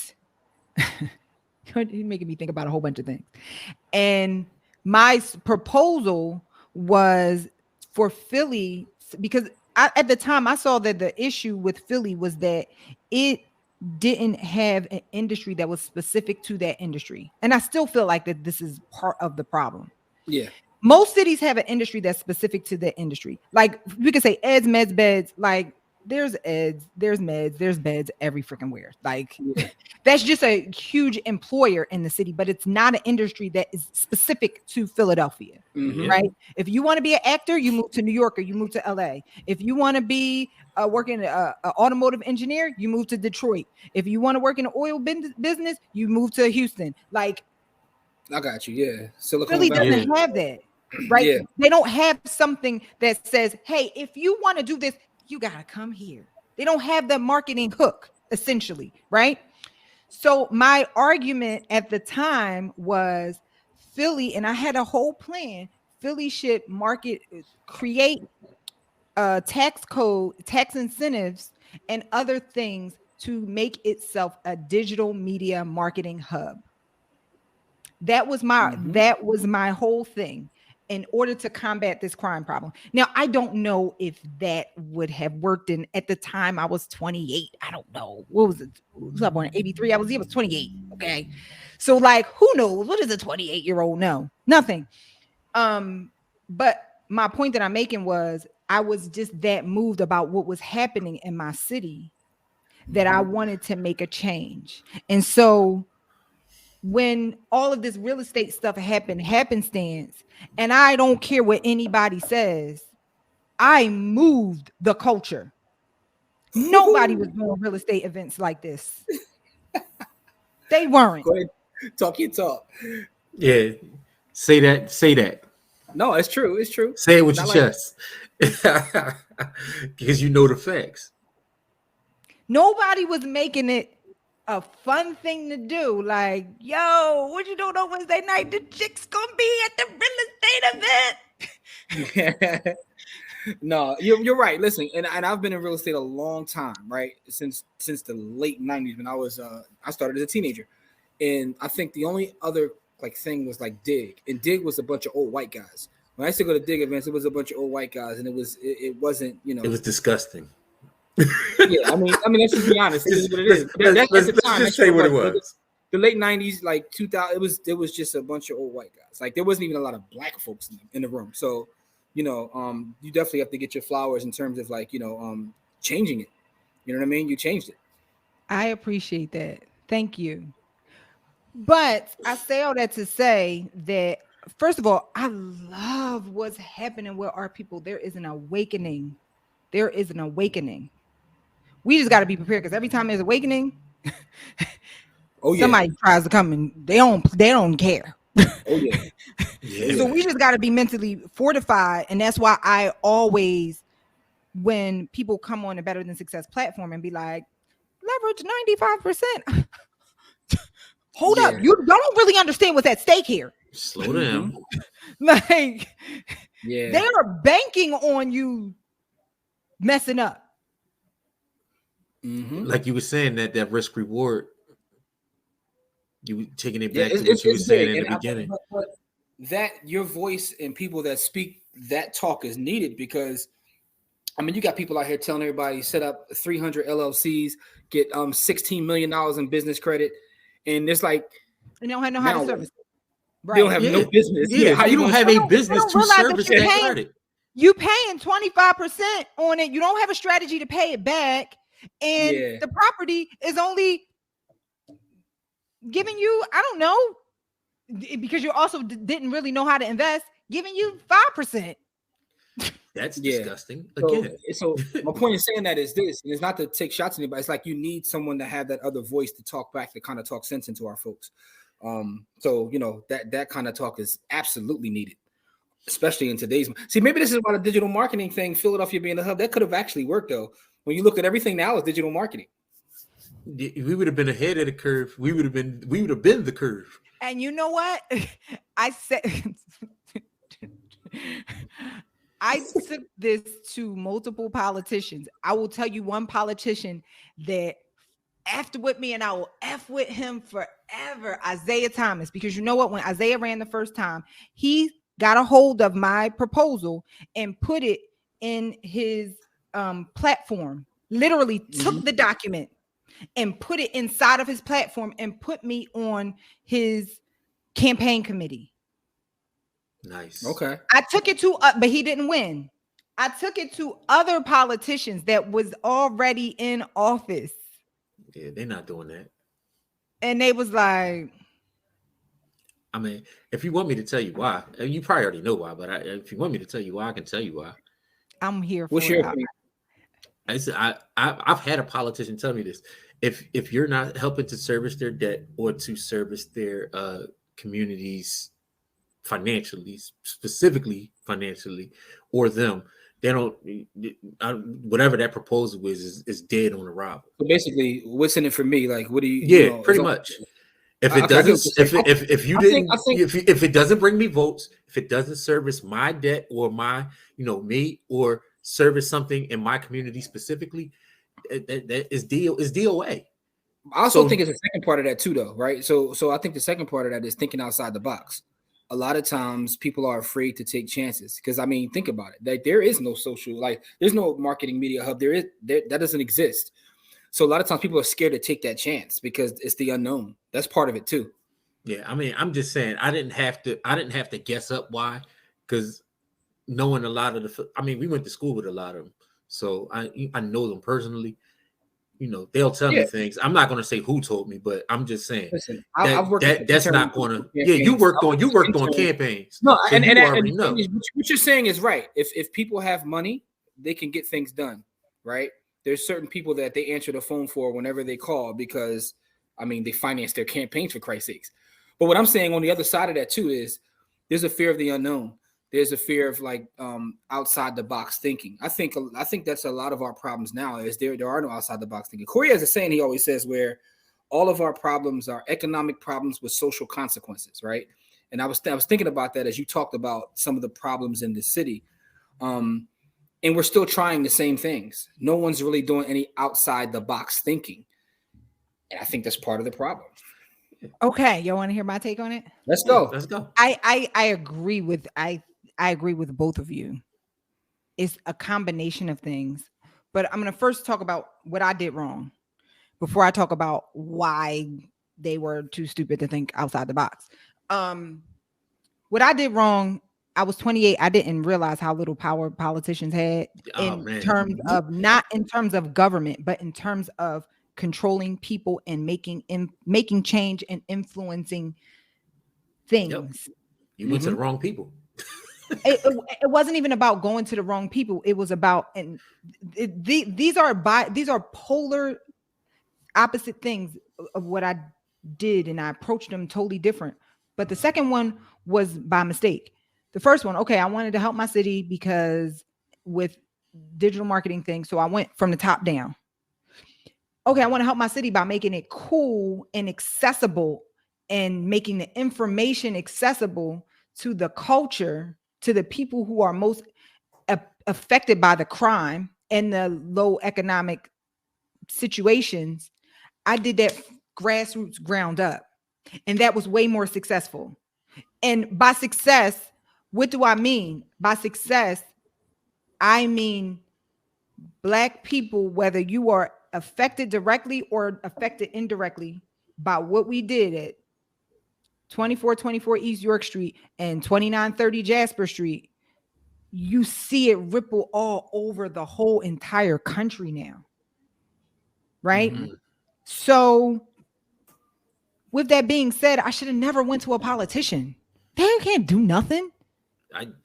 you're making me think about a whole bunch of things. And my proposal was for Philly, because at the time I saw that the issue with Philly was that it didn't have an industry that was specific to that industry. And I still feel like that this is part of the problem. Yeah. Most cities have an industry that's specific to the industry. Like we could say eds, meds, beds. Like there's eds, there's meds, there's beds every freaking where. Like that's just a huge employer in the city, but it's not an industry that is specific to Philadelphia, right? If you want to be an actor, you move to New York or you move to LA. If you want to be working an automotive engineer, you move to Detroit. If you want to work in the oil business, you move to Houston. Like, I got you. Yeah. Silicon Philly Valley. doesn't have that, right? Yeah. They don't have something that says, hey, if you want to do this, you got to come here. They don't have the marketing hook, essentially, right? So my argument at the time was Philly, and I had a whole plan. Philly should create tax code, tax incentives, and other things to make itself a digital media marketing hub. That was my whole thing in order to combat this crime problem. Now, I don't know if that would have worked. And at the time I was 28. I don't know. What was it? What was I born in 83? I was 28. Okay. So like, who knows? What does a 28-year-old know? Nothing. But my point that I'm making was I was just that moved about what was happening in my city that I wanted to make a change. And so when all of this real estate stuff happenstance, and I don't care what anybody says, I moved the culture. Nobody was doing real estate events like this. They weren't. Go ahead. Talk your talk. Yeah. Say that. No, it's true. It's true. Say it with your chest. Because you know the facts. Nobody was making it a fun thing to do. Like, yo, what you doing on Wednesday night? The chick's gonna be at the real estate event. No, you're right. Listen, and I've been in real estate a long time, right? Since the late 90s when I started as a teenager. And I think the only other like thing was like Dig. And Dig was a bunch of old white guys. When I used to go to Dig events, it was a bunch of old white guys, and it wasn't, you know, it was disgusting. Yeah, I mean, let's just be honest. This is what it is. Let's just say what it was. The late 90s, like 2000, it was just a bunch of old white guys. Like there wasn't even a lot of black folks in the room. So, you know, you definitely have to get your flowers in terms of like, you know, changing it. You know what I mean? You changed it. I appreciate that. Thank you. But I say all that to say that, first of all, I love what's happening with our people. There is an awakening. We just got to be prepared, because every time there's awakening, somebody tries to come and they don't care. So we just got to be mentally fortified. And that's why I always, when people come on a Better Than Success platform and be like, leverage 95%. Hold up. You don't really understand what's at stake here. Slow down. Like, they are banking on you messing up. Like you were saying, that risk reward, you were taking it back to what you were saying in the beginning. But that your voice and people that speak that talk is needed, because I mean, you got people out here telling everybody set up 300 LLCs, get $16 million in business credit, and it's like they don't have how to service it. Right. They don't have no business. Yeah, how you don't have a business to service that credit? You paying 25% on it. You don't have a strategy to pay it back. And the property is only giving you, I don't know, because you also didn't really know how to invest, giving you 5%. That's disgusting. Again. So my point in saying that is this, and it's not to take shots at anybody. It's like you need someone to have that other voice to talk back, to kind of talk sense into our folks. So, you know, that kind of talk is absolutely needed, especially in today's. See, maybe this is why the digital marketing thing, Philadelphia being the hub, that could have actually worked though. When you look at everything now is digital marketing. We would have been ahead of the curve. We would have been the curve. And you know what? I said I took this to multiple politicians. I will tell you one politician that effed with me, and I will F with him forever. Isaiah Thomas, because you know what? When Isaiah ran the first time, he got a hold of my proposal and put it in his platform. Literally took the document and put it inside of his platform and put me on his campaign committee. Nice. Okay. I took it to, but he didn't win. I took it to other politicians that was already in office. Yeah, they're not doing that. And they was like, I mean, if you want me to tell you why, you probably already know why, but if you want me to tell you why, I can tell you why. I'm here for What's your it. opinion? I've had a politician tell me this. If you're not helping to service their debt or to service their communities financially, specifically financially, or them, they don't. Whatever that proposal is dead on arrival. So basically, what's in it for me? Like, what do you? Yeah, you know, pretty much. If it doesn't, if it doesn't bring me votes, if it doesn't service my debt or my, me, or service something in my community specifically, that is DOA. I also think it's a second part of that too, though, right? So I think the second part of that is thinking outside the box. A lot of times people are afraid to take chances because, I mean, think about it. Like, there is no social, like, there's no marketing media hub. That doesn't exist. So a lot of times people are scared to take that chance because it's the unknown. That's part of it too. Yeah, I mean, I'm just saying I didn't have to guess up why, because knowing a lot of we went to school with a lot of them, so I know them personally. They'll tell me things. I'm not going to say who told me, but I'm just saying. Listen, I've worked that's not going to. Yeah, you worked on campaigns. No, so and you already know. What you're saying is right. If people have money, they can get things done, right? There's certain people that they answer the phone for whenever they call because, I mean, they finance their campaigns, for Christ's sakes. But what I'm saying on the other side of that too is there's a fear of the unknown. There's a fear of like outside the box thinking. I think that's a lot of our problems now is there are no outside the box thinking. Corey has a saying he always says where all of our problems are economic problems with social consequences, right? And I was thinking about that as you talked about some of the problems in the city. And we're still trying the same things. No one's really doing any outside the box thinking. And I think that's part of the problem. Okay, you want to hear my take on it? Let's go. Let's go. I agree with I agree with both of you. It's a combination of things. But I'm going to first talk about what I did wrong before I talk about why they were too stupid to think outside the box. What I did wrong, I was 28. I didn't realize how little power politicians had terms of not in terms of government, but in terms of controlling people and making change and influencing things. Yep. You went to the wrong people. It wasn't even about going to the wrong people. It was about these are polar opposite things of what I did, and I approached them totally different. But the second one was by mistake. The first one, okay, I wanted to help my city because with digital marketing things, so I went from the top down. Okay, I want to help my city by making it cool and accessible and making the information accessible to the culture, to the people who are most affected by the crime and the low economic situations. I did that grassroots ground up, and that was way more successful. And by success, what do I mean? By success, I mean Black people, whether you are affected directly or affected indirectly by what we did at 2424 East York Street and 2930 Jasper Street, you see it ripple all over the whole entire country now. Right? Mm-hmm. So with that being said, I should have never went to a politician. They can't do nothing.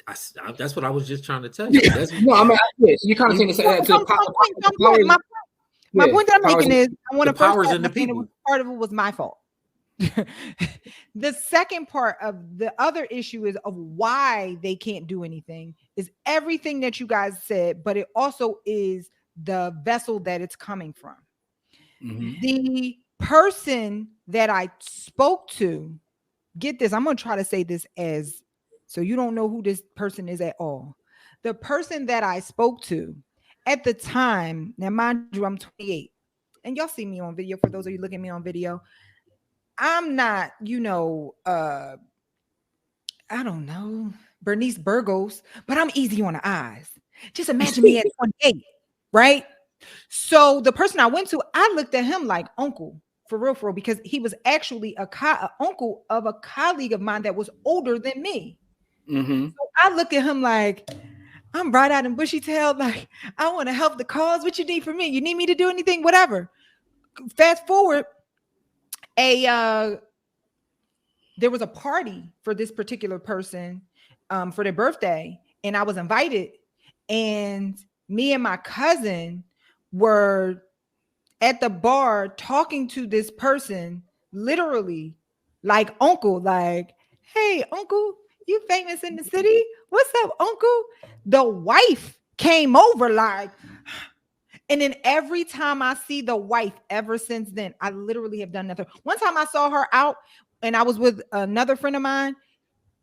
That's what I was just trying to tell you. You kind of saying my point that I'm making is I want to powers in the people. Part of it was my fault. The second part of the other issue is of why they can't do anything is everything that you guys said, but it also is the vessel that it's coming from. Mm-hmm. The person that I spoke to, get this, I'm going to try to say this as so you don't know who this person is at all. The person that I spoke to at the time, now mind you, I'm 28, and y'all see me on video. For those of you looking at me on video, I'm not, I don't know, Bernice Burgos, but I'm easy on the eyes. Just imagine me at 28, right? So the person I went to, I looked at him like uncle, for real, because he was actually a uncle of a colleague of mine that was older than me. Mm-hmm. So I look at him like, I'm bright eyed and bushy tailed, like, I want to help the cause. What you need from me? You need me to do anything? Whatever. Fast forward, there was a party for this particular person for their birthday, and I was invited, and me and my cousin were at the bar talking to this person, literally like uncle, like, hey, uncle, you famous in the city? What's up, uncle? The wife came over like, and then every time I see the wife ever since then, I literally have done nothing. One time I saw her out and I was with another friend of mine.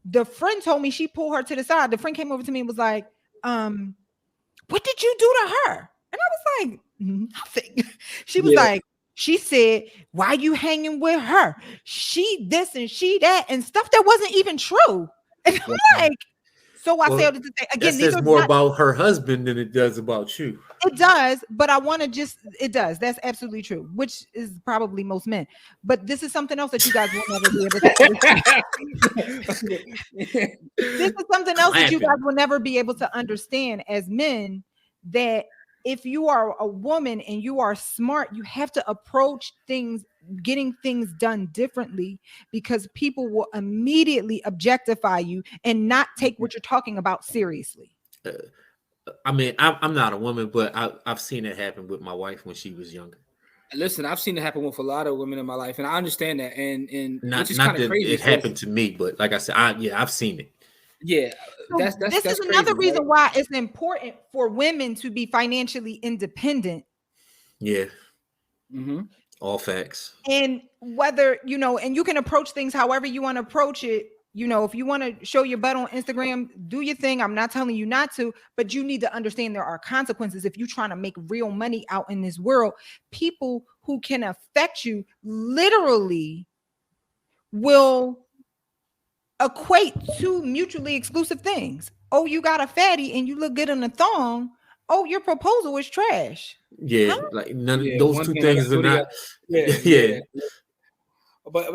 The friend told me she pulled her to the side. The friend came over to me and was like, what did you do to her? And I was like, nothing. She was like, she said, why you hanging with her? She this and she that and stuff that wasn't even true. And I'm like, so I said to say again, that says more about her husband than it does about you. It does, but I want to it does. That's absolutely true, which is probably most men. But this is something else that you guys will never be able to This is something else that you guys will never be able to understand as men, that if you are a woman and you are smart, you have to approach things, getting things done differently, because people will immediately objectify you and not take what you're talking about seriously. I mean, I'm not a woman, but I've seen it happen with my wife when she was younger. Listen, I've seen it happen with a lot of women in my life, and I understand that. And not that crazy, it happened to me, but like I said, I've seen it. Yeah, that's another reason, right? Why it's important for women to be financially independent. Yeah. Mm-hmm. All facts. And whether, and you can approach things however you want to approach it. If you want to show your butt on Instagram, do your thing. I'm not telling you not to, but you need to understand there are consequences. If you're trying to make real money out in this world, people who can affect you literally will equate two mutually exclusive things. Oh, you got a fatty and you look good in a thong. Oh, your proposal is trash. Yeah, like none of those two things are not. Yeah. But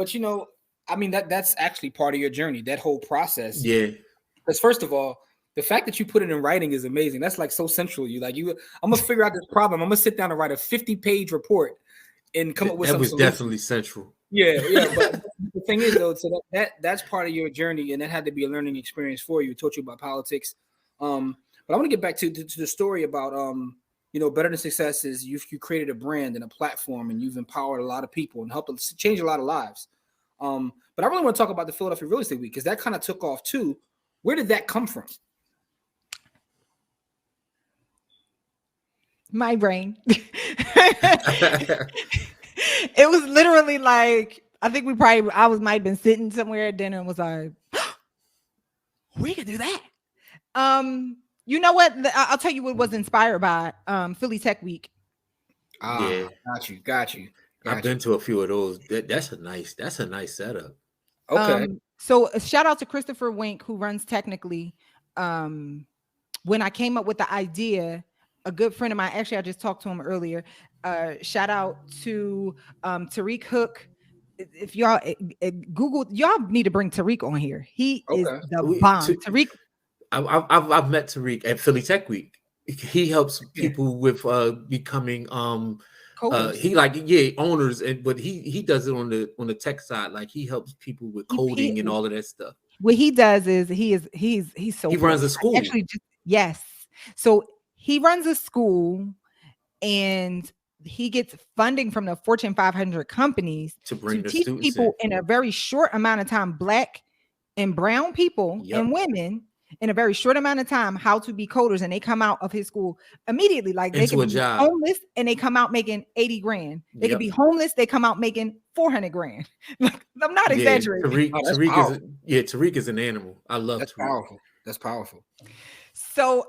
I mean, that's actually part of your journey, that whole process. Yeah. Because first of all, the fact that you put it in writing is amazing. That's like so central. I'm gonna figure out this problem. I'm gonna sit down and write a 50-page report and come up with something. That was definitely central. Yeah. But the thing is, though, so that's part of your journey, and that had to be a learning experience for you. It taught you about politics. But I want to get back to the story about Better Than Success is you created a brand and a platform, and you've empowered a lot of people and helped change a lot of lives. But I really want to talk about the Philadelphia Real Estate Week, because that kind of took off too. Where did that come from? My brain. It was literally like, I think might have been sitting somewhere at dinner and was like, we could do that. You know what? I'll tell you what was inspired by Philly Tech Week. Yeah, got you. I've been to a few of those. That's a nice setup. Okay. So a shout out to Christopher Wink, who runs Technically. When I came up with the idea, a good friend of mine, actually, I just talked to him earlier. Shout out to Tariq Hook. If y'all Google, y'all need to bring Tariq on here. He is the bomb. Tariq. I've met Tariq at Philly Tech Week. He helps people with becoming owners, but he does it on the tech side. Like, he helps people with coding and all of that stuff. What he does is he's so he runs a school. Actually, yes. So he runs a school, and he gets funding from the Fortune 500 companies to teach people in a very short amount of time, Black and brown people and women, in a very short amount of time, how to be coders. And they come out of his school immediately. Like, they can be homeless and they come out making 80 grand. They can be homeless. They come out making 400 grand. I'm not exaggerating. Tariq is an animal. I love That's Tariq. Powerful. That's powerful. So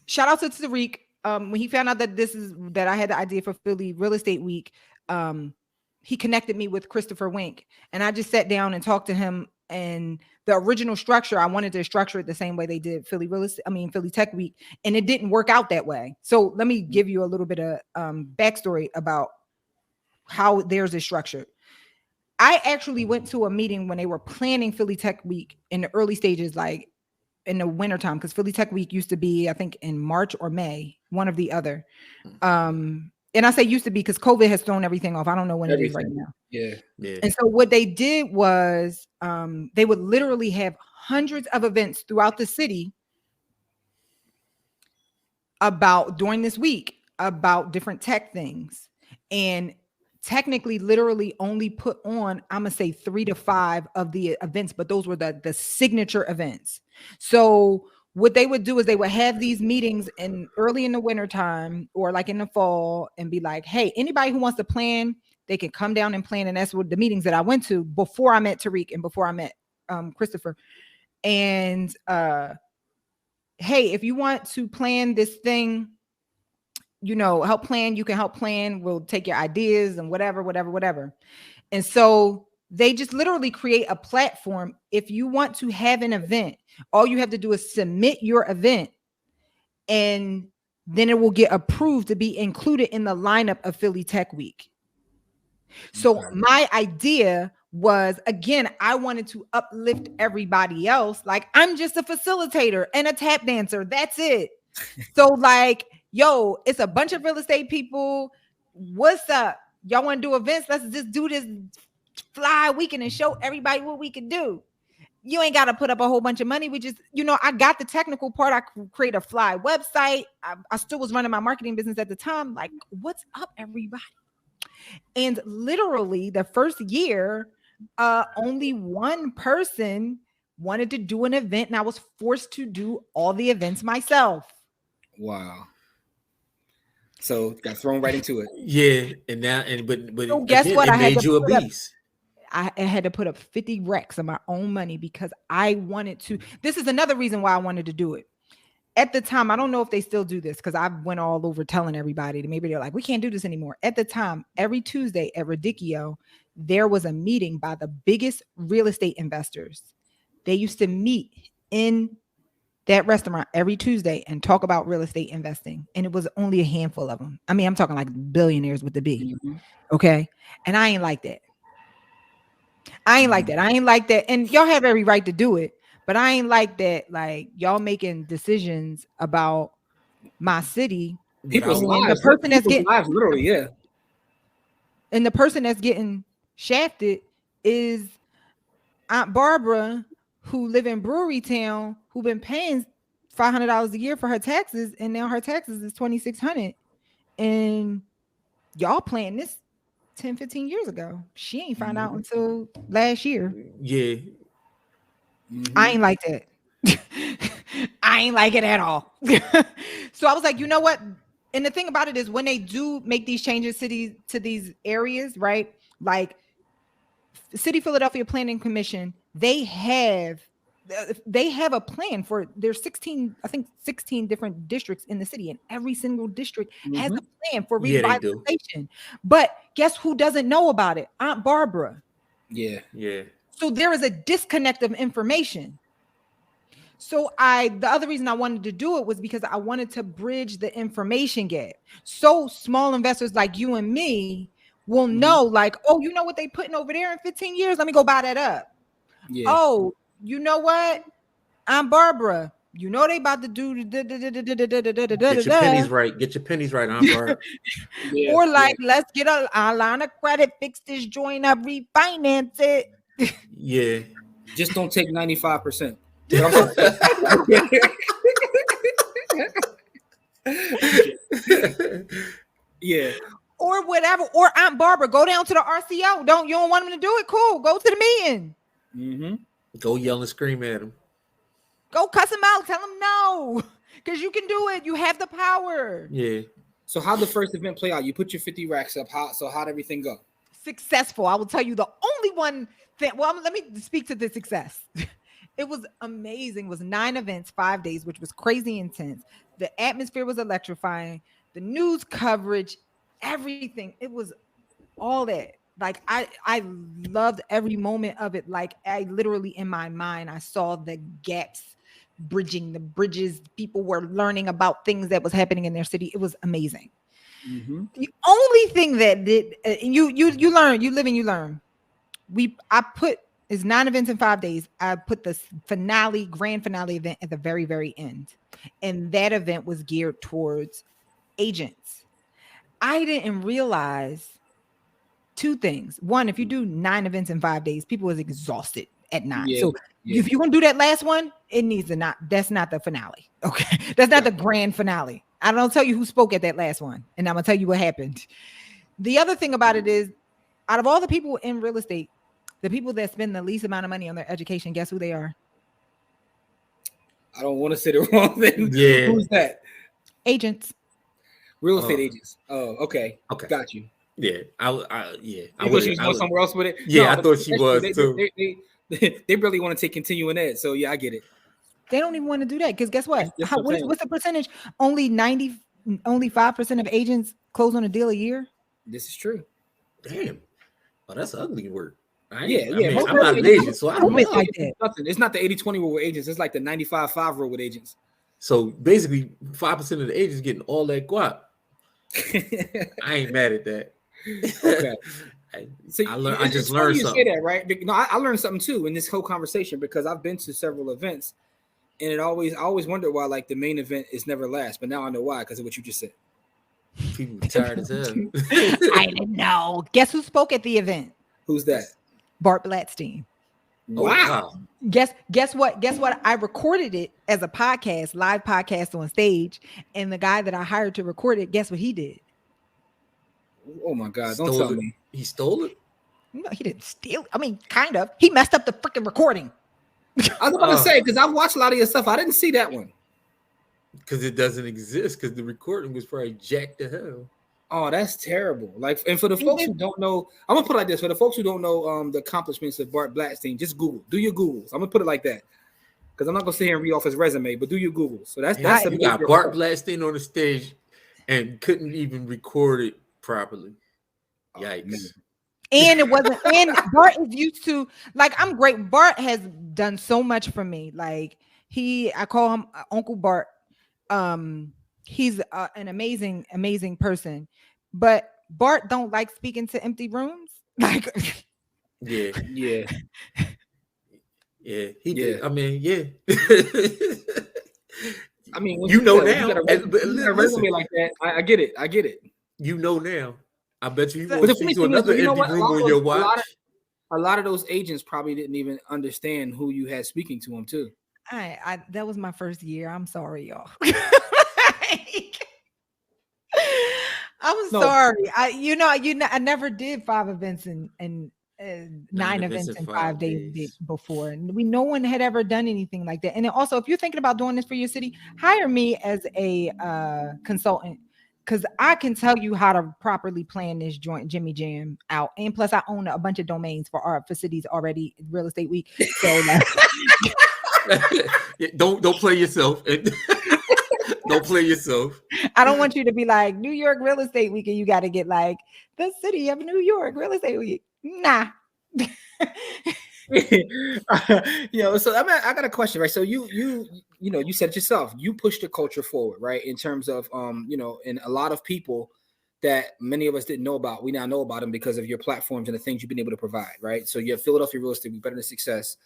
shout out to Tariq. When he found out that I had the idea for Philly Real Estate Week, he connected me with Christopher Wink, and I just sat down and talked to him. And the original structure, I wanted to structure it the same way they did Philly Tech Week, and it didn't work out that way. So let me give you a little bit of backstory about how theirs is structured. I actually went to a meeting when they were planning Philly Tech Week in the early stages, like in the wintertime, because Philly Tech Week used to be, I think, in March or May, one of the other. And I say used to be because COVID has thrown everything off. I don't know when it is right now. Yeah. And so what they did was they would literally have hundreds of events throughout the city during this week about different tech things. And technically literally only put on, I'm gonna say 3 to 5 of the events, but those were the signature events. So what they would do is they would have these meetings early in the wintertime or like in the fall and be like, hey, anybody who wants to plan, they can come down and plan. And that's what the meetings that I went to before I met Tariq and before I met Christopher. And hey, if you want to plan this thing, help plan, you can help plan. We'll take your ideas and whatever. And so they just literally create a platform. If you want to have an event, all you have to do is submit your event, and then it will get approved to be included in the lineup of Philly Tech Week. So my idea was, again, I wanted to uplift everybody else. Like, I'm just a facilitator and a tap dancer. That's it. So like, yo, it's a bunch of real estate people. What's up? Y'all want to do events? Let's just do this fly weekend and show everybody what we can do. You ain't got to put up a whole bunch of money. We just, I got the technical part. I could create a fly website. I still was running my marketing business at the time. Like, what's up, everybody? And literally the first year, only one person wanted to do an event, and I was forced to do all the events myself. Wow. So got thrown right into it. Yeah, but so guess what? It made you a beast. I had to put up 50 racks of my own money because I wanted to. This is another reason why I wanted to do it. At the time, I don't know if they still do this because I went all over telling everybody. Maybe they're like, we can't do this anymore. At the time, every Tuesday at Radicchio, there was a meeting by the biggest real estate investors. They used to meet in that restaurant every Tuesday and talk about real estate investing. And it was only a handful of them. I mean, I'm talking like billionaires with the B. Mm-hmm. Okay. And I ain't like that. I ain't like that. And y'all have every right to do it. But I ain't like that. Like, y'all making decisions about my city. People's lives. The person that's getting lives, literally, yeah. And the person that's getting shafted is Aunt Barbara, who live in Brewery Town, who been paying $500 a year for her taxes, and now her taxes is $2,600. And y'all playing this 10, 15 years ago. She ain't found out until last year. Yeah. Mm-hmm. I ain't like that. I ain't like it at all. So I was like, you know what? And the thing about it is when they do make these changes to these areas, right? Like City Philadelphia Planning Commission, they have a plan for there's 16 different districts in the city, and every single district has a plan for revitalization. But guess who doesn't know about it? Aunt Barbara. Yeah. So there is a disconnect of information. So the other reason I wanted to do it was because I wanted to bridge the information gap. So small investors like you and me will know, like, oh, you know what they putting over there in 15 years? Let me go buy that up. Yeah. Oh, you know what? I'm Barbara. You know they about to do get your pennies right. Get your pennies right, Aunt Barbara. Or like, let's get a line of credit, fix this joint up, refinance it. Yeah. Just don't take 95%. Yeah. Or whatever. Or Aunt Barbara, go down to the RCO. You don't want them to do it? Cool. Go to the meeting. Mm-hmm. Go yell and scream at them. Go cuss them out. Tell them no. Because you can do it. You have the power. Yeah. So how'd the first event play out? You put your 50 racks up. How'd everything go? Successful. I will tell you the only one thing. Well, let me speak to the success. It was amazing. It was 9 events, 5 days, which was crazy intense. The atmosphere was electrifying. The news coverage, everything. It was all that. Like I loved every moment of it. Like I literally in my mind, I saw the gaps, bridging the bridges. People were learning about things that was happening in their city. It was amazing. Mm-hmm. The only thing that did you learn, you live and you learn. I put is 9 events in 5 days. I put the grand finale event at the very, very end. And that event was geared towards agents. I didn't realize 2 things. One, if you do 9 events in 5 days, people was exhausted at 9. Yeah, so if you're gonna do that last one, it needs to that's not the finale. Okay. That's not the grand finale. I don't tell you who spoke at that last one, and I'm gonna tell you what happened. The other thing about it is, out of all the people in real estate, the people that spend the least amount of money on their education, guess who they are? I don't want to say the wrong thing. Yeah. Who's that? Agents. Real estate agents. Oh, okay. Got you. Yeah. I thought she was going somewhere else with it. Yeah, I thought she was too. They really want to take continuing ed. So yeah, I get it. They don't even want to do that because guess what? What's the percentage? Only 5% of agents close on a deal a year. This is true. Damn. Oh, that's ugly work. Yeah. I'm not an agent, so I don't know. Like that. It's not the 80-20 rule with agents. It's like the 95-5 rule with agents. So basically, 5% of the agents getting all that guap. I ain't mad at that. Okay. I just learned something. You say that, right? No, I learned something too in this whole conversation because I've been to several events, and I always wondered why like the main event is never last. But now I know why, because of what you just said. People tired as hell. I didn't know. Guess who spoke at the event? Who's that? Bart Blatstein. Wow. Guess what? I recorded it as a podcast, live podcast on stage, and the guy that I hired to record it, guess what he did? Oh my God! Don't tell me he stole it. No, he didn't steal it. I mean, kind of. He messed up the freaking recording. I was about to say because I've watched a lot of your stuff. I didn't see that one because it doesn't exist. Because the recording was probably jacked to hell. Oh, that's terrible. Like, and for the folks who don't know, I'm gonna put it like this: for the folks who don't know the accomplishments of Bart Blatstein, just Google. Do your Googles. I'm gonna put it like that because I'm not gonna sit here and read off his resume, but do your Googles. So that's you got Bart Blatstein on the stage and couldn't even record it properly. Yikes. And it wasn't, and Bart is used to, like, I'm great. Bart has done so much for me. Like, I call him Uncle Bart. He's an amazing person, but Bart don't like speaking to empty rooms. Like, yeah. He did. I mean, I mean, you know now. You got a resume like that. I get it. You know now. I bet you won't speak to another empty room on your watch. A lot of those agents probably didn't even understand who you had speaking to them too. That was my first year. I'm sorry, y'all. I'm sorry. I never did 5 events and 9 events in 5 days before, and no one had ever done anything like that. And then also, if you're thinking about doing this for your city, hire me as a consultant, because I can tell you how to properly plan this joint Jimmy Jam out. And plus, I own a bunch of domains for cities already. Real Estate Week. So don't play yourself. Don't play yourself. I don't want you to be like New York Real Estate Week and you got to get like the city of New York Real Estate Week. Nah. So I got a question, right? So you said it yourself, you pushed the culture forward, right? In terms of and a lot of people that many of us didn't know about, we now know about them because of your platforms and the things you've been able to provide, right? So you have Philadelphia Real Estate Week, Better Than Success.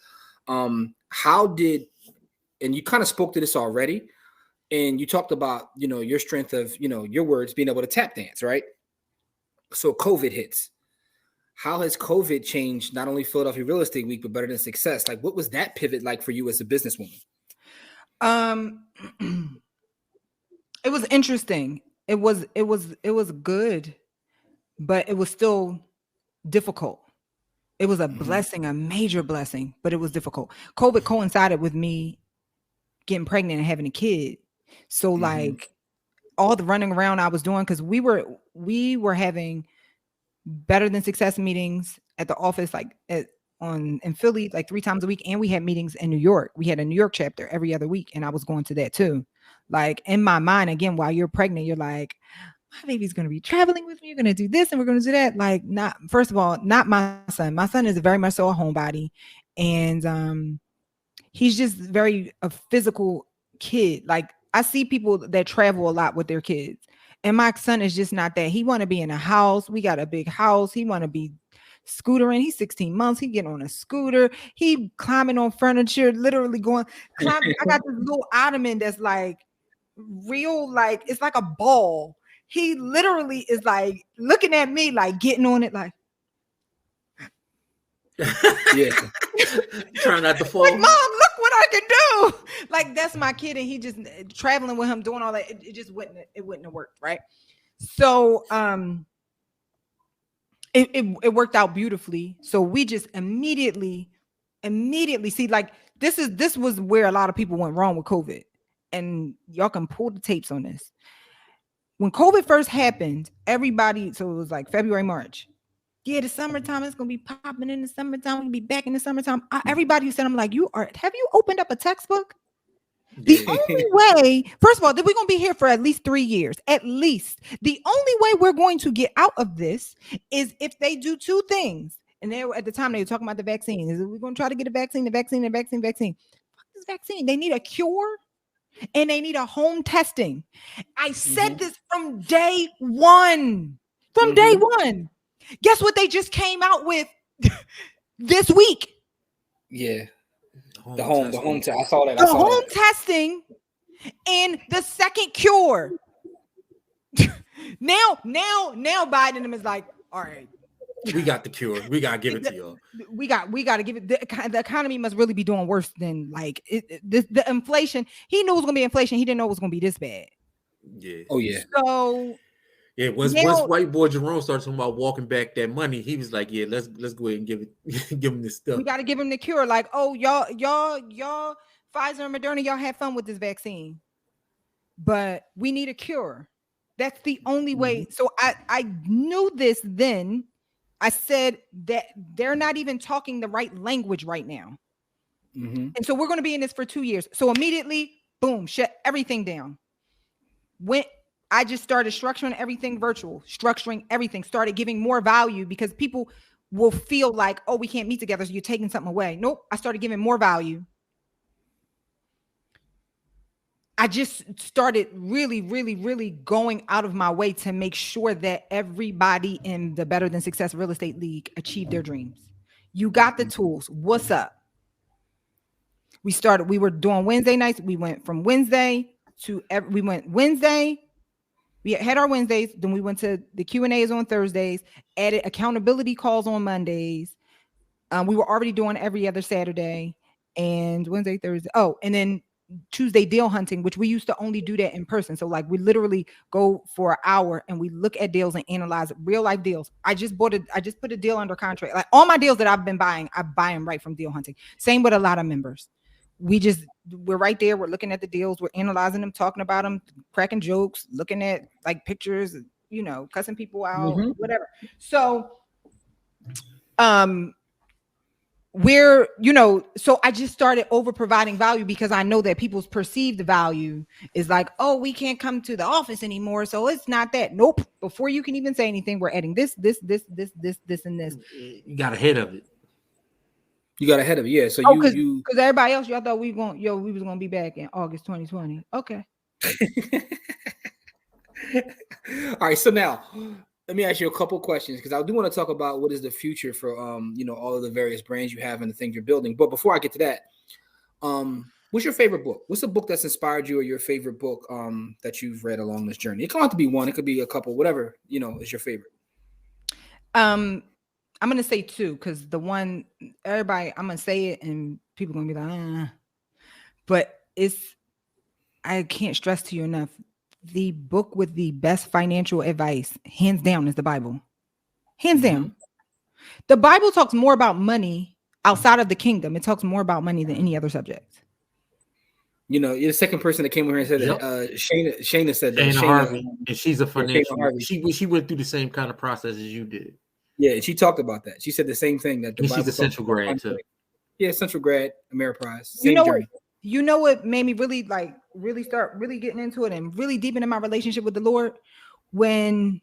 And you kind of spoke to this already, and you talked about your strength of your words being able to tap dance, right? So COVID hits. How has COVID changed not only Philadelphia Real Estate Week, but Better Than Success? Like, what was that pivot like for you as a businesswoman? It was interesting. It was good, but it was still difficult. It was a blessing, a major blessing, but it was difficult. COVID coincided with me getting pregnant and having a kid. So like all the running around I was doing, because we were having Better Than Success meetings at the office, like in Philly like 3 times a week, and we had meetings in New York. We had a New York chapter every other week, and I was going to that too. Like in my mind, again, while you're pregnant, you're like, my baby's going to be traveling with me. You're going to do this and we're going to do that. Like, not, first of all, not my son. My son is very much so a homebody. And he's just a physical kid. Like, I see people that travel a lot with their kids. And my son is just not that. He want to be in a house. We got a big house. He want to be scootering. He's 16 months. He getting on a scooter. He climbing on furniture, literally climbing. I got this little ottoman that's like real, like, it's like a ball. He literally is like looking at me, like getting on it, like, yeah, trying not to fall. Like, Mom, look what I can do. Like, that's my kid, and he just traveling with him, doing all that. It just wouldn't have worked, right? So, it worked out beautifully. So we just immediately see, like, this was where a lot of people went wrong with COVID, and y'all can pull the tapes on this. When COVID first happened, everybody, so it was like February, March. Yeah, the summertime, it's going to be popping in the summertime. We're going to be back in the summertime. Everybody who said, I'm like, have you opened up a textbook? The only way, first of all, that we're going to be here for at least 3 years, at least. The only way we're going to get out of this is if they do 2 things. And at the time, they were talking about the vaccine. Is we're going to try to get the vaccine. Fuck this vaccine. They need a cure. And they need a home testing. I said this from day one. Day one. Guess what they just came out with this week? Yeah. The home test. I saw that. The home testing and the second cure. Now Biden and them is like, all right. We got the cure. We gotta give it to y'all. We got to give it. The economy must really be doing worse than like the inflation. He knew it was gonna be inflation. He didn't know it was gonna be this bad. Yeah. Oh yeah. So yeah, once white boy Jerome started talking about walking back that money, he was like, yeah, let's go ahead and give him this stuff. We got to give him the cure. Like, oh, y'all, Pfizer and Moderna, y'all have fun with this vaccine, but we need a cure. That's the only way. So I knew this then. I said that they're not even talking the right language right now. And so we're going to be in this for 2 years. So immediately, boom, shut everything down. I just started structuring everything virtual, started giving more value because people will feel like, oh, we can't meet together, so you're taking something away. Nope. I started giving more value. I just started really, really, really going out of my way to make sure that everybody in the Better Than Success Real Estate League achieved their dreams. You got the tools. What's up? We were doing Wednesday nights. We went from Wednesday we had our Wednesdays. Then we went to the Q&As on Thursdays, added accountability calls on Mondays. We were already doing every other Saturday and Wednesday, Thursday. Oh, and then Tuesday deal hunting, which we used to only do that in person. So like we literally go for an hour and we look at deals and analyze real life deals. I just put a deal under contract. Like all my deals that I've been buying, I buy them right from deal hunting. Same with a lot of members. We're right there. We're looking at the deals. We're analyzing them, talking about them, cracking jokes, looking at like pictures, cussing people out, whatever. So, so I just started over providing value because I know that people's perceived value is like, oh, we can't come to the office anymore. So it's not that. Nope. Before you can even say anything, we're adding this, and this. You got ahead of it. Yeah. So because everybody else, y'all thought we was gonna be back in August 2020. Okay. All right. So now let me ask you a couple questions because I do want to talk about what is the future for all of the various brands you have and the things you're building. But before I get to that, what's your favorite book? What's the book that's inspired you or your favorite book that you've read along this journey? It can't have to be one. It could be a couple. Whatever is your favorite. I'm going to say 2 because the one everybody, I'm going to say it and people are going to be like, but I can't stress to you enough. The book with the best financial advice, hands down, is the Bible. Hands down. The Bible talks more about money outside of the kingdom. It talks more about money than any other subject. You're the second person that came over here and said that. Shayna said that. Shayna Harvey, and she's a financial. She went through the same kind of process as you did. Yeah, she talked about that. She said the same thing that the Bible she's a talks Central about grad too. Yeah, Central grad, Ameriprise. You Same know journey. You know what made me really start really getting into it and really deep into my relationship with the Lord? When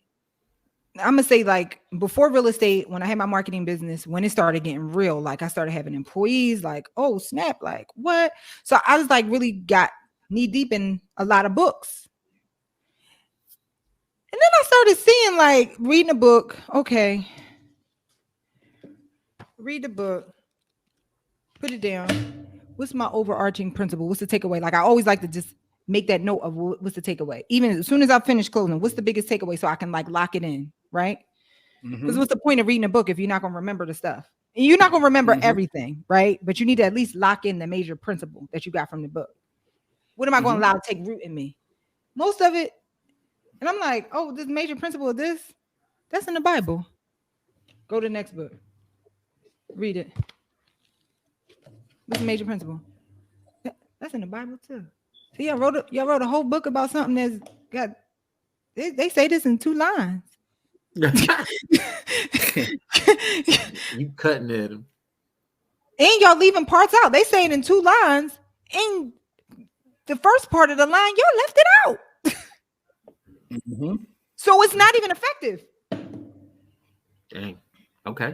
I'm gonna say, like, before real estate, when I had my marketing business, when it started getting real, like I started having employees, like, oh snap, like what? So I was like really got knee deep in a lot of books. And then I started seeing, like, reading a book. Okay, read the book, put it down. What's my overarching principle? What's the takeaway? Like, I always like to just make that note of what's the takeaway. Even as soon as I finish closing, what's the biggest takeaway, so I can like lock it in, right? Because what's the point of reading a book if you're not going to remember the stuff? And you're not going to remember everything, right? But you need to at least lock in the major principle that you got from the book. What am I going to allow to take root in me? Most of it. And I'm like, oh, this major principle of this, that's in the Bible. Go to the next book. Read it. What's the major principle? That's in the Bible too. So y'all wrote a whole book about something that's got, they say this in 2 lines. You cutting at him. And y'all leaving parts out. They say it in 2 lines. And the first part of the line, y'all left it out. So it's not even effective. Dang. Okay.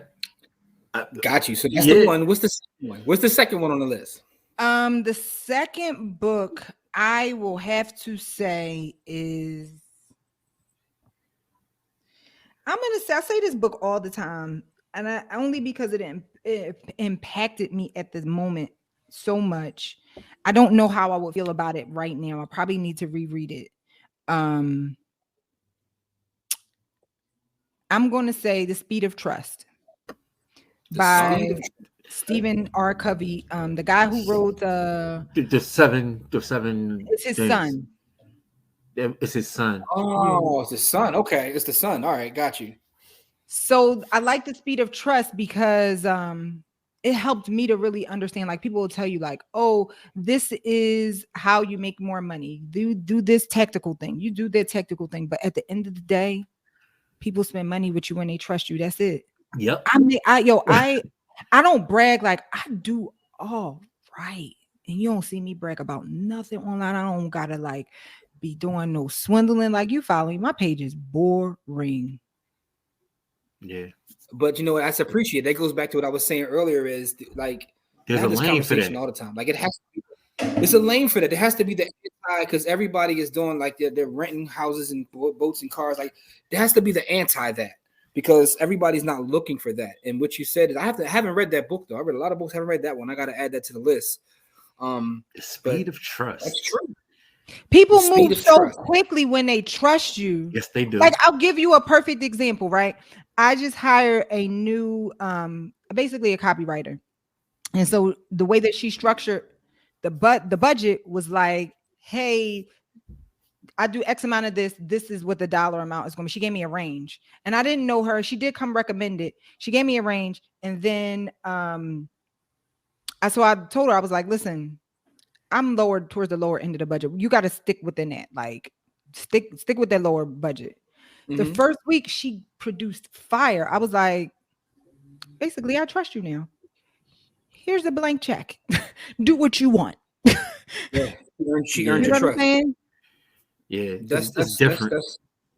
Got you. So that's the one. What's the second one? What's the second one on the list? The second book I will have to say is, I say this book all the time, and only because it impacted me at this moment so much. I don't know how I would feel about it right now. I probably need to reread it. I'm going to say The Speed of Trust by Stephen R. Covey, the guy who wrote the seven. It's his son. It's his son. Oh, it's the son. Okay, it's the son. All right, got you. So I like The Speed of Trust because it helped me to really understand. Like, people will tell you, like, oh, this is how you make more money. Do this tactical thing. You do that tactical thing, but at the end of the day, people spend money with you when they trust you. That's it. Yep. I don't brag, like I do all right. And you don't see me brag about nothing online. I don't gotta like be doing no swindling. Like, you following my page is boring. Yeah. But you know what? I appreciate that goes back to what I was saying earlier, is like, there's a lane for that all the time. Like, it has to be, it's a lane for that. There has to be the anti, because everybody is doing, like, they're renting houses and boats and cars. Like, there has to be the anti that, because everybody's not looking for that. And what you said is, I haven't read that book though. I read a lot of books, haven't read that one. I got to add that to the list. The Speed of Trust. That's true. People move so quickly when they trust you. Yes, they do. Like, I'll give you a perfect example, right? I just hired a new, basically a copywriter. And so the way that she structured the budget was like, hey, I do X amount of this. This is what the dollar amount is going to be. She gave me a range, and I didn't know her. She did come recommended. She gave me a range. And then, so I told her, I was like, listen, I'm lowered towards the lower end of the budget. You got to stick within that. Like, stick with that lower budget. The first week she produced fire. I was like, basically, I trust you now. Here's a blank check. Do what you want. Yeah, she earned your trust. Yeah, that's different.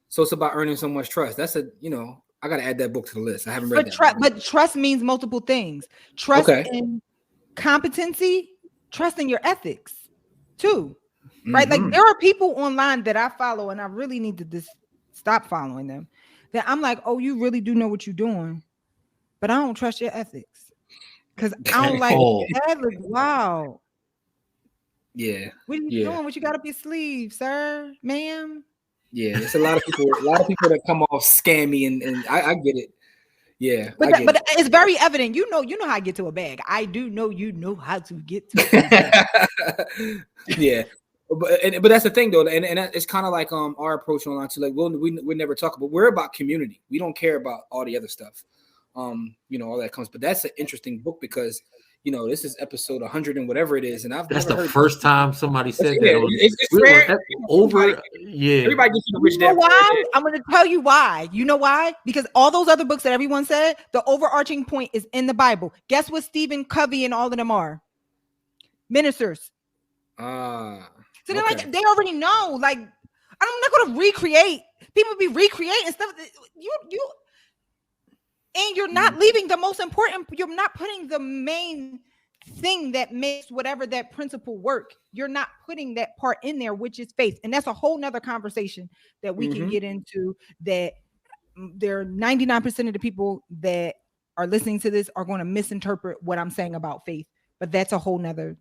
So it's about earning someone's trust. That's I got to add that book to the list. I haven't read that. But trust means multiple things. Trust in competency, trust in your ethics too. Right? Like, there are people online that I follow, and I really need to just stop following them. That I'm like, oh, you really do know what you're doing, but I don't trust your ethics. Because I don't like that. Like, wow. Yeah. What are you doing? What you got up your sleeve, sir, ma'am? Yeah, it's a lot of people that come off scammy, and I get it. Yeah, but it's very evident. You know how I get to a bag. I do know you know how to get to a bag. Yeah. But that's the thing though, and it's kind of like our approach online too. Like, we never talk about, we're about community. We don't care about all the other stuff, all that comes. But that's an interesting book, because this is episode 100 and whatever it is, and That's never the heard first time somebody said yeah, that. it's rare. Everybody gets the rich You know dad. why? I'm going to tell you why. You know why? Because all those other books that everyone said, the overarching point is in the Bible. Guess what Stephen Covey and all of them are? Ministers. So they're like, they already know. Like, I'm not going to recreate. People be recreating stuff. And you're not leaving the most important. You're not putting the main thing that makes whatever that principle work. You're not putting that part in there, which is faith. And that's a whole nother conversation that we can get into, that there are 99% of the people that are listening to this are going to misinterpret what I'm saying about faith. But that's a whole nother.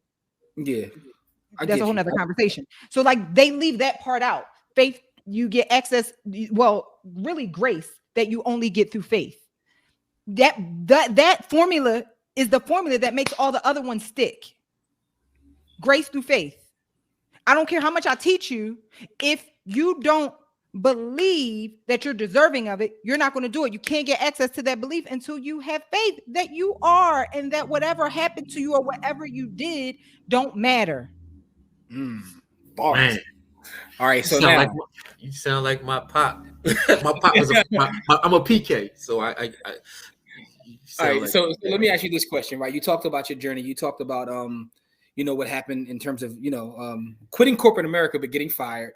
That's a whole nother conversation. So like they leave that part out. Faith, you get access. Well, really grace that you only get through faith. That formula is the formula that makes all the other ones stick. Grace through faith. I don't care how much I teach you. If you don't believe that you're deserving of it, you're not going to do it. You can't get access to that belief until you have faith that you are, and that whatever happened to you or whatever you did don't matter. Bars. All right, so now you sound like my pop. My pop was I'm a PK, so I all right, so let me ask you this question, right? You talked about your journey. You talked about what happened in terms of quitting corporate America but getting fired.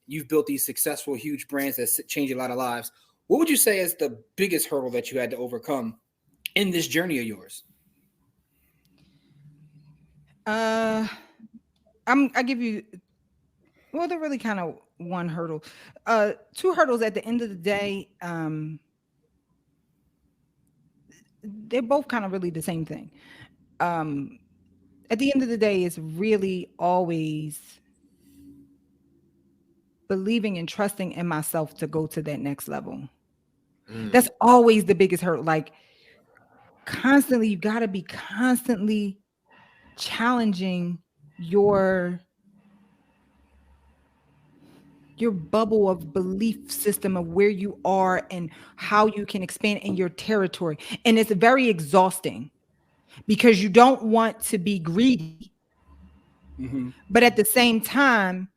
You've built these successful, huge brands that change a lot of lives. What would you say is the biggest hurdle that you had to overcome in this journey of yours? I give you, well, they're really kind of one hurdle. Two hurdles at the end of the day. They're both kind of really the same thing. At the end of the day, it's really always believing and trusting in myself to go to that next level. That's always the biggest hurdle. Like constantly, you got to be constantly challenging your bubble of belief system of where you are and how you can expand in your territory. And it's very exhausting because you don't want to be greedy, but at the same time,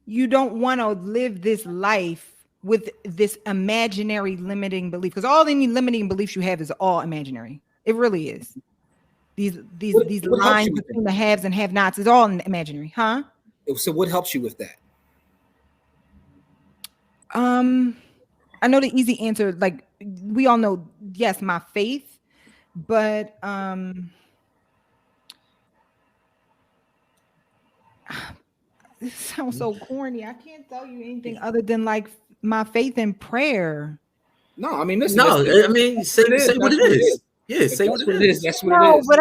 you don't want to live this life with this imaginary limiting belief, because all any limiting beliefs you have is all imaginary. It really is. These lines between the haves and have-nots is all imaginary, huh? So what helps you with that? I know the easy answer, like we all know, yes, my faith, but this sounds so corny. I can't tell you anything other than like my faith and prayer. No, I mean, listen. I mean, say what it is. Yeah, say what it is. That's what it is. But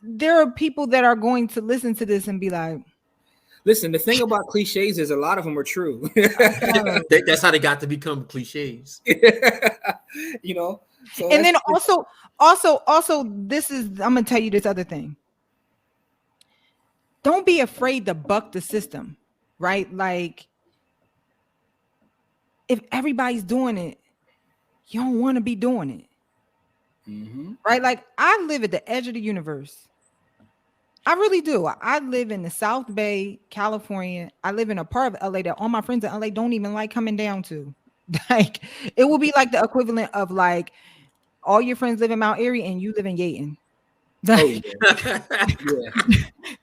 there are people that are going to listen to this and be like, listen, the thing about cliches is a lot of them are true. That's how they got to become cliches. So and then also, this is, I'm gonna tell you this other thing. Don't be afraid to buck the system, right? Like, if everybody's doing it, you don't want to be doing it. Right? Like, I live at the edge of the universe. I really do. I live in the South Bay, California. I live in a part of LA that all my friends in LA don't even like coming down to. Like, it will be like the equivalent of like all your friends live in Mount Airy and you live in Yaton.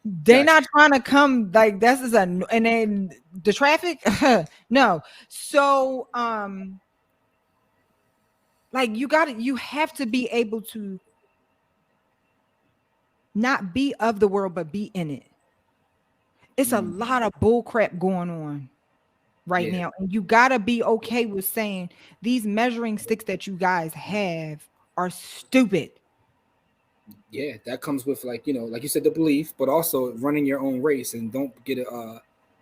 They're not trying to come. Like, this is and then the traffic. No. So like you have to be able to not be of the world, but be in it. It's a lot of bull crap going on right now. And you got to be okay with saying these measuring sticks that you guys have are stupid. Yeah, that comes with like you said, the belief, but also running your own race, and don't get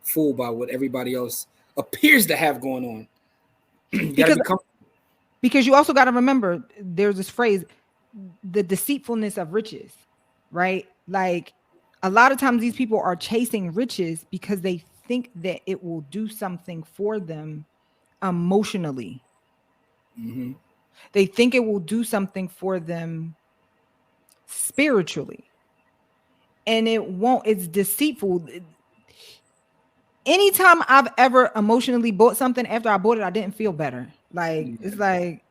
fooled by what everybody else appears to have going on. Because you also got to remember, there's this phrase, the deceitfulness of riches, right? Like, a lot of times these people are chasing riches because they think that it will do something for them emotionally. They think it will do something for them spiritually, and it won't. It's deceitful. Anytime I've ever emotionally bought something, after I bought it, I didn't feel better. Like, it's like,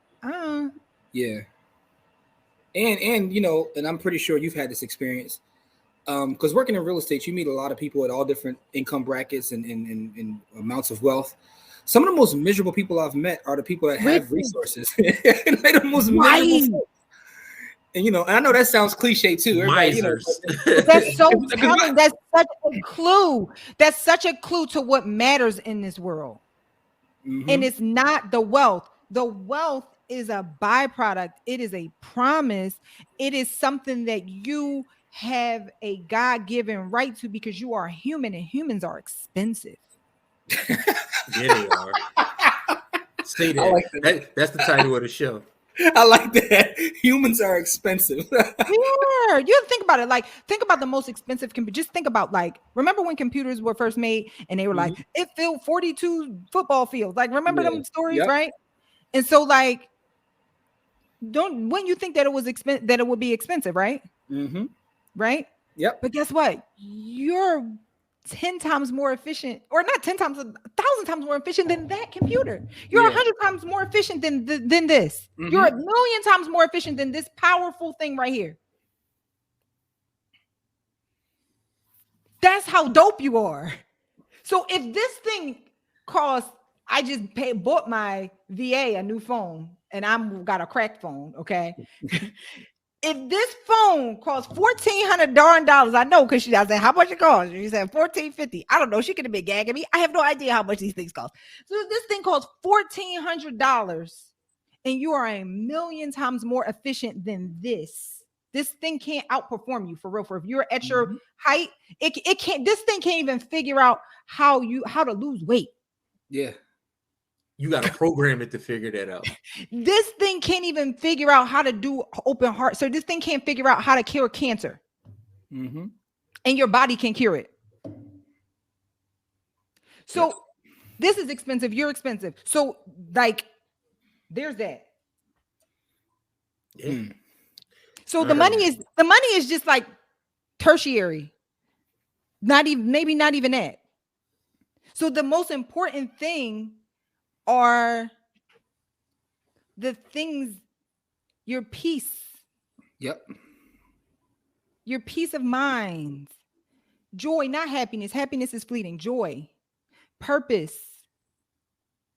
yeah. And you know, and I'm pretty sure you've had this experience. Because working in real estate, you meet a lot of people at all different income brackets and amounts of wealth. Some of the most miserable people I've met are the people that have resources. They're the most miserable folks. And you know, and I know that sounds cliche too. Everybody, you know, that's so telling. That's such a clue. That's such a clue to what matters in this world. Mm-hmm. And it's not the wealth. The wealth is a byproduct. It is a promise. It is something that you have a God-given right to, because you are human, and humans are expensive. Yeah, they are. Say that. Like that's the title of the show. I like that. Humans are expensive. Yeah, you think about it. Like, think about the most expensive. Just think about, like, remember when computers were first made and they were like, it filled 42 football fields. Like, remember them stories, right? And so, like, wouldn't you think that it was that it would be expensive, right? Mm-hmm. Right? Yep. But guess what? You're 10 times more efficient, or not 10 times, 1,000 times more efficient than that computer. You're 100 times more efficient than this. Mm-hmm. You're 1,000,000 times more efficient than this powerful thing right here. That's how dope you are. So if this thing costs, I just bought my VA a new phone, and I'm got a cracked phone, okay? If this phone costs $1,400, I know, because I said, how much it costs? She said $1,450. I don't know. She could have been gagging me. I have no idea how much these things cost. So this thing costs $1,400, and you are 1,000,000 times more efficient than this. This thing can't outperform you, for real. For if you're at your height, it can't. This thing can't even figure out how to lose weight. Yeah. You got to program it to figure that out. This thing can't even figure out how to do open heart. So this thing can't figure out how to cure cancer. Mm-hmm. And your body can cure it. So this is expensive. You're expensive. So, like, there's that. Yeah. So the money is just like tertiary. Maybe not even that. So the most important thing are the things, your peace. Yep. Your peace of mind. Joy, not happiness. Happiness is fleeting. Joy. Purpose.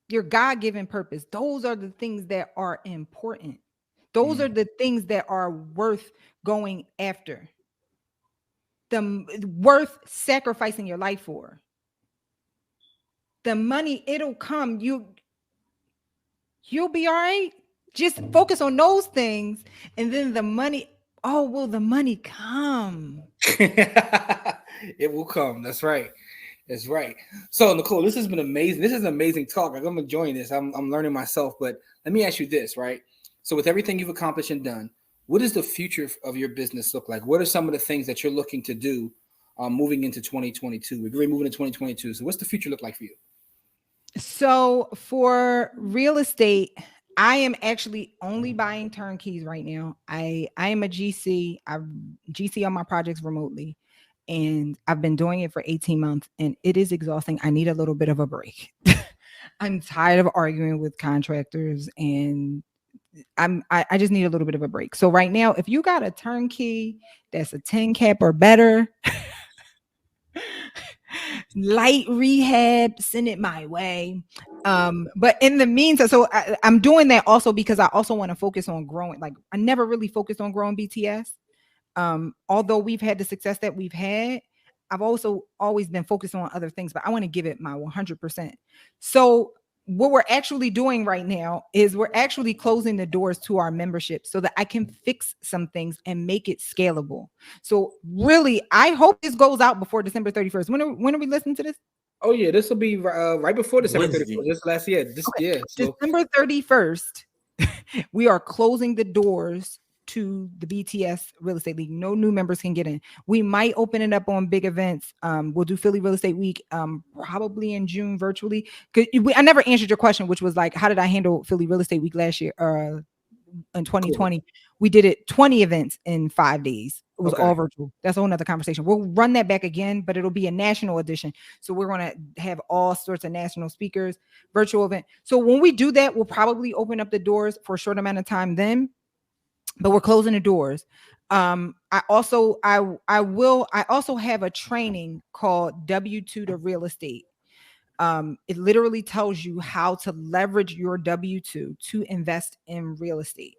Your God-given purpose. Those are the things that are important. Those are the things that are worth going after. Worth sacrificing your life for. The money, it'll come. You'll be all right. Just focus on those things, and then the money. Oh, will the money come? It will come. That's right. That's right. So, Nicole, this has been amazing. This is an amazing talk. I'm enjoying this. I'm learning myself. But let me ask you this, right? So, with everything you've accomplished and done, what does the future of your business look like? What are some of the things that you're looking to do moving into 2022? We're moving into 2022. So, what's the future look like for you? So for real estate, I am actually only buying turnkeys right now. I am a GC. I GC on my projects remotely, and I've been doing it for 18 months, and it is exhausting. I need a little bit of a break. I'm tired of arguing with contractors, and I just need a little bit of a break. So right now, if you got a turnkey that's a 10 cap or better, light rehab, send it my way. But in the meantime, so I'm doing that also because I also want to focus on growing. Like, I never really focused on growing BTS. Although we've had the success that we've had, I've also always been focused on other things, but I want to give it my 100%. So what we're actually doing right now is we're actually closing the doors to our membership so that I can fix some things and make it scalable. So really, I hope this goes out before December 31st. When are we listening to this? Oh yeah, this will be right before December 31st. This last year. So. December 31st, we are closing the doors to the BTS Real Estate League. No new members can get in. We might open it up on big events. We'll do Philly Real Estate Week probably in June virtually. I never answered your question, which was like, how did I handle Philly Real Estate Week last year? in 2020. Cool. We did it 20 events in 5 days. It was all virtual. That's a whole nother conversation. We'll run that back again, but it'll be a national edition. So we're going to have all sorts of national speakers, virtual event. So when we do that, we'll probably open up the doors for a short amount of time then, but we're closing the doors. I also have a training called W2 to Real Estate. It literally tells you how to leverage your W2 to invest in real estate.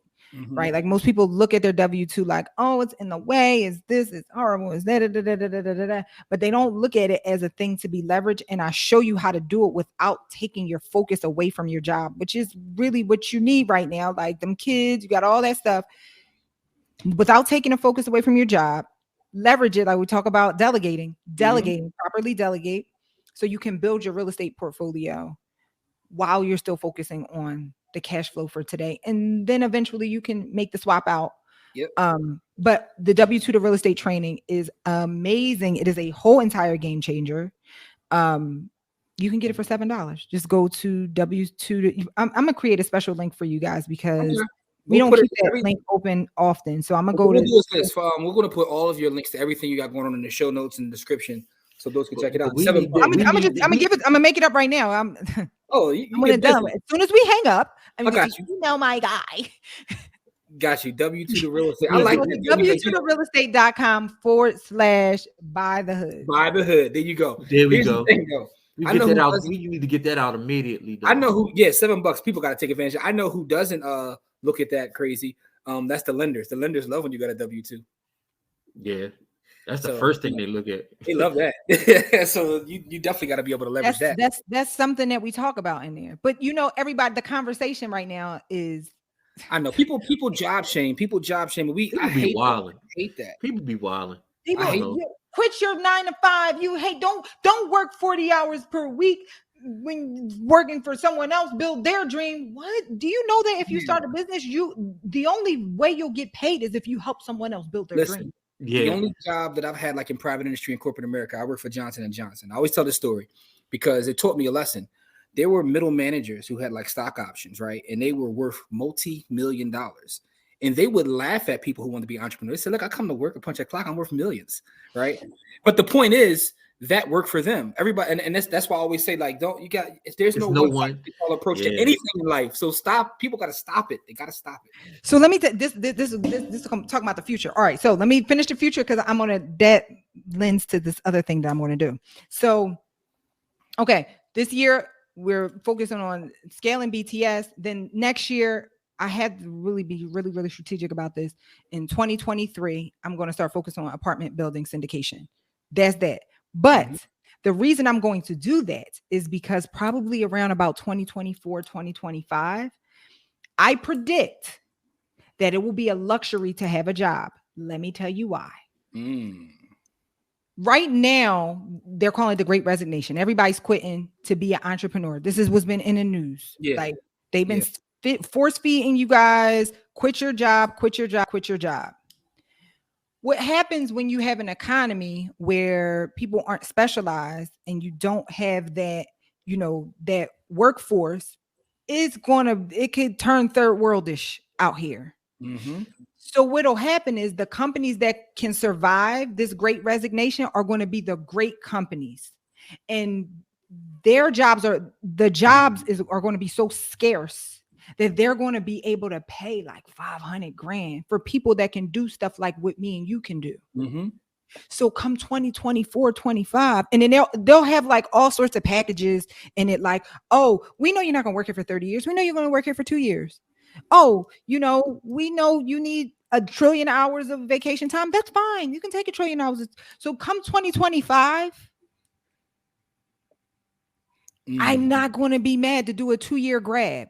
Right? Like most people look at their W2 like, oh, it's in the way, it's this, it's horrible, it's that, but they don't look at it as a thing to be leveraged. And I show you how to do it without taking your focus away from your job, which is really what you need right now. Like them kids, you got all that stuff. Without taking the focus away from your job, leverage it. Like we talk about delegating, properly delegate, so you can build your real estate portfolio while you're still focusing on the cash flow for today. And then eventually you can make the swap out. Yep. But the W2 to real estate training is amazing. It is a whole entire game changer. You can get it for $7. Just go to W2. I'm going to create a special link for you guys because we don't keep that link open often. So I'm going to go to this. We're going to put all of your links to everything you got going on in the show notes and description, so those can check it out. I'm gonna make it up right now. I'm gonna tell them as soon as we hang up. I'm gonna email my guy. Got you. W2 to Real Estate. I like W2 to realestate.com/buy the hood. Buy the hood. There you go. There we go. You need to get that out immediately. Though. I know who. Yeah, $7. People got to take advantage. I know who doesn't look at that crazy. That's the lenders. The lenders love when you got a W2. Yeah. That's the first thing they look at. They love that. So you definitely got to be able to leverage that. That's something that we talk about in there. But everybody, the conversation right now is. I know people job shame. I hate that. People be wilding. Quit your 9 to 5. You don't work 40 hours per week when working for someone else. Build their dream. What? Do you know that if you start a business, the only way you'll get paid is if you help someone else build their dream. Yeah. The only job that I've had like in private industry in corporate America, I work for Johnson & Johnson. I always tell this story because it taught me a lesson. There were middle managers who had like stock options, right? And they were worth multi-million dollars. And they would laugh at people who want to be entrepreneurs. They said, look, I come to work, I punch a clock, I'm worth millions, right? But the point is that worked for them. Everybody, and that's why I always say, like, there's no one approach to anything in life. So people got to stop it. They got to stop it. So let me this talking about the future. All right. So let me finish the future because that lends to this other thing that I'm going to do. So, okay, this year we're focusing on scaling BTS. Then next year, I had to really be really strategic about this. In 2023, I'm going to start focusing on apartment building syndication. That's that. But the reason I'm going to do that is because probably around about 2024, 2025, I predict that it will be a luxury to have a job. Let me tell you why. Right now, they're calling it the Great Resignation. Everybody's quitting to be an entrepreneur. This is what's been in the news. Yeah. Like they've been force feeding you guys, quit your job. What happens when you have an economy where people aren't specialized and you don't have that, that workforce it could turn third worldish out here. So what'll happen is the companies that can survive this great resignation are going to be the great companies, and their jobs are going to be so scarce that they're going to be able to pay like $500,000 for people that can do stuff like what me and you can do. So come 2024, 25, and then they'll have like all sorts of packages in it. Like, oh, we know you're not going to work here for 30 years. We know you're going to work here for 2 years. Oh, we know you need 1 trillion hours of vacation time. That's fine. You can take 1 trillion hours. So come 2025, I'm not going to be mad to do a 2-year grab.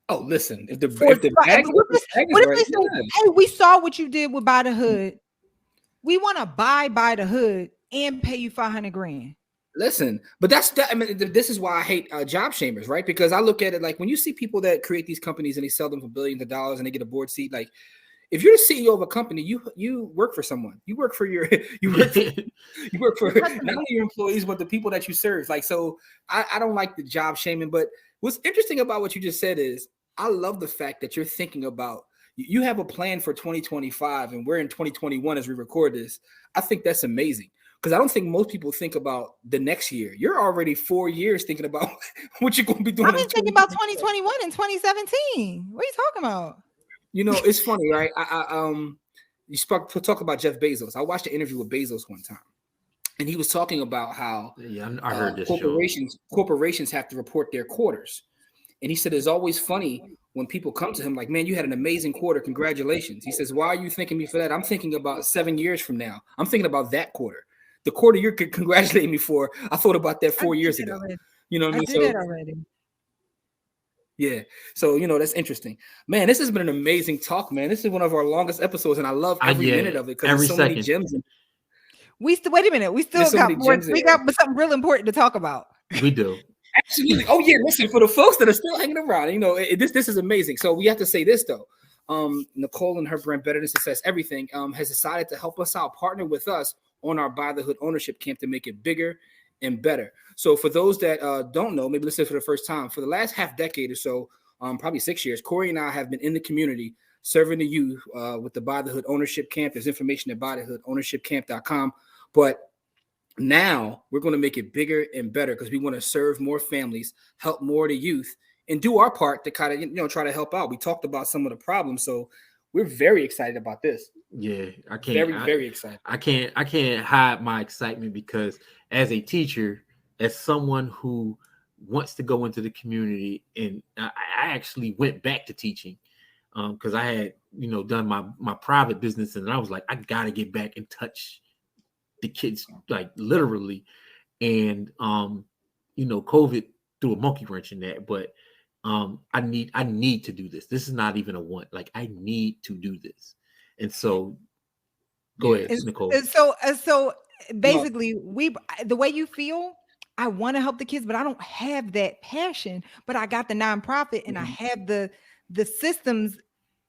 Oh, listen, if the bag hey, we saw what you did with Buy the Hood. We want to buy the hood and pay you $500,000. Listen, but this is why I hate job shamers, right? Because I look at it like when you see people that create these companies and they sell them for billions of dollars and they get a board seat, like if you're the CEO of a company, you work for someone. You work for not only your employees but the people that you serve. Like, so I don't like the job shaming. But what's interesting about what you just said is I love the fact that you're thinking about, you have a plan for 2025 and we're in 2021 as we record this. I think that's amazing because I don't think most people think about the next year. You're already 4 years thinking about what you're going to be doing. I've been thinking about 2021 and 2017. What are you talking about? You know, it's funny, right? You talk about Jeff Bezos. I watched an interview with Bezos one time, and he was talking about how I heard this corporations have to report their quarters. And he said it's always funny when people come to him like, man, you had an amazing quarter. Congratulations. He says, why are you thanking me for that? I'm thinking about 7 years from now. I'm thinking about that quarter. The quarter you're congratulating me for, I thought about that 4 years ago. You know what I mean? I did that already. Yeah. So, you know, that's interesting. Man, this has been an amazing talk, man. This is one of our longest episodes, and I love every minute of it because there's so many gems. Wait a minute. We still got more. We got something real important to talk about. We do. Absolutely. Oh yeah, listen, for the folks that are still hanging around, you know, this is amazing. So we have to say this though. Nicole and her brand Better Than Success Everything has decided to help us out, partner with us on our Buy the Hood ownership camp to make it bigger and better. So for those that don't know, maybe listen for the first time, for the last half decade or so, probably 6 years, Corey and I have been in the community serving the youth with the Buy the Hood ownership camp. There's information at buythehoodownershipcamp.com. But now we're going to make it bigger and better because we want to serve more families, help more of the youth, and do our part to kind of, you know, try to help out. We talked about some of the problems, so we're very excited about this. Yeah, I can't. Very excited. I can't hide my excitement because as a teacher, as someone who wants to go into the community, and I actually went back to teaching because I had, you know, done my private business, and I was like, I got to get back and touch the kids, like literally. And you know, COVID threw a monkey wrench in that, but I need to do this. This is not even a want. Like, I need to do this. And so go ahead, Nicole. So basically, the way you feel, I want to help the kids, but I don't have that passion. But I got the nonprofit, and I have the systems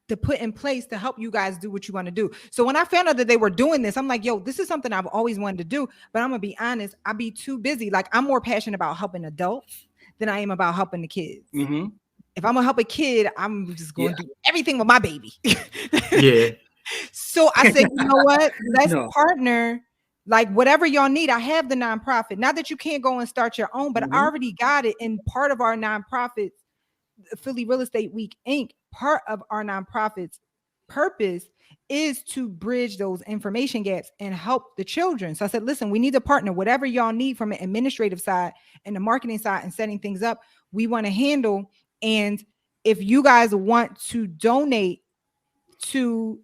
to put in place to help you guys do what you want to do. So when I found out that they were doing this, I'm like, yo, this is something I've always wanted to do, but I'm gonna be honest, I'd be too busy. Like, I'm more passionate about helping adults than I am about helping the kids. Mm-hmm. If I'm gonna help a kid, I'm just going to do everything with my baby. Yeah. So I said, you know what? Let's partner. Like, whatever y'all need, I have the nonprofit. Not that you can't go and start your own, but I already got it. And part of our nonprofit, Philly Real Estate Week Inc., part of our nonprofit's purpose is to bridge those information gaps and help the children. So I said, listen, we need to partner. Whatever y'all need from an administrative side and the marketing side and setting things up, we want to handle. And if you guys want to donate to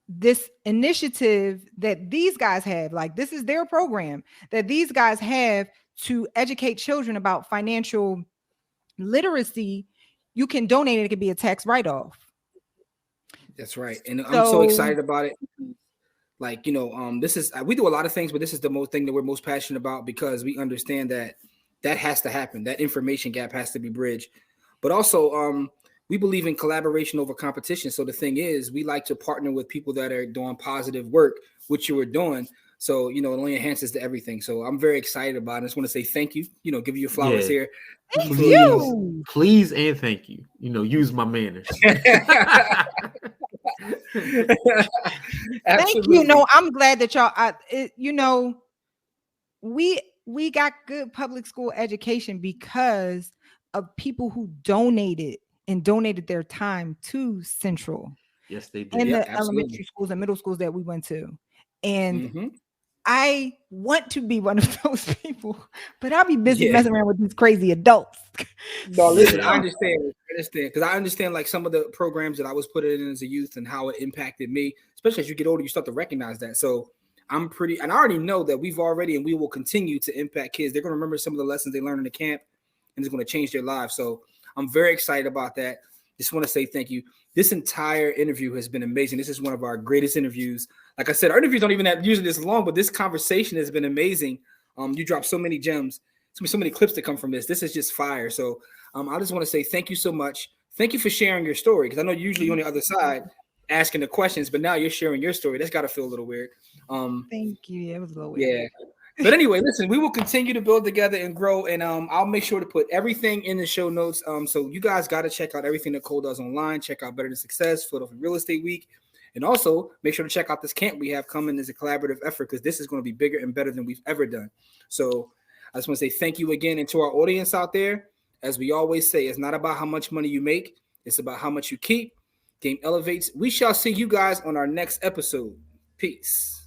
this initiative that these guys have, like, this is their program that these guys have to educate children about financial literacy, you can donate. It could be a tax write-off. That's right. And I'm so excited about it. Like, you know, this is, we do a lot of things, but this is the most thing that we're most passionate about because we understand that has to happen. That information gap has to be bridged. But also, we believe in collaboration over competition. So the thing is, we like to partner with people that are doing positive work, which you were doing. So, you know, it only enhances to everything. So I'm very excited about it. I just want to say thank you, you know, give you your flowers here. Thank you. Please and thank you. You know, use my manners. Thank you. No, I'm glad that y'all, you know, we got good public school education because of people who donated their time to Central. Yes, they did. And the elementary schools and middle schools that we went to. And I want to be one of those people, but I'll be busy messing around with these crazy adults. No, listen, I understand because I understand like some of the programs that I was put in as a youth and how it impacted me, especially as you get older, you start to recognize that. So and I already know that we will continue to impact kids. They're going to remember some of the lessons they learned in the camp and it's going to change their lives. So I'm very excited about that. Just want to say thank you. This entire interview has been amazing. This is one of our greatest interviews. Like I said, our interviews don't even have usually this long, but this conversation has been amazing. You dropped so many gems, so many clips that come from this. This is just fire. So I just want to say thank you so much. Thank you for sharing your story because I know usually on the other side asking the questions, but now you're sharing your story. That's got to feel a little weird. Thank you. Yeah, it was a little weird. Yeah. But anyway, listen, we will continue to build together and grow, and I'll make sure to put everything in the show notes. So you guys got to check out everything Nicole does online. Check out Better Than Success, Philadelphia Real Estate Week, and also make sure to check out this camp we have coming as a collaborative effort, because this is going to be bigger and better than we've ever done. So I just want to say thank you again, and to our audience out there. As we always say, it's not about how much money you make, it's about how much you keep. Game elevates. We shall see you guys on our next episode. Peace.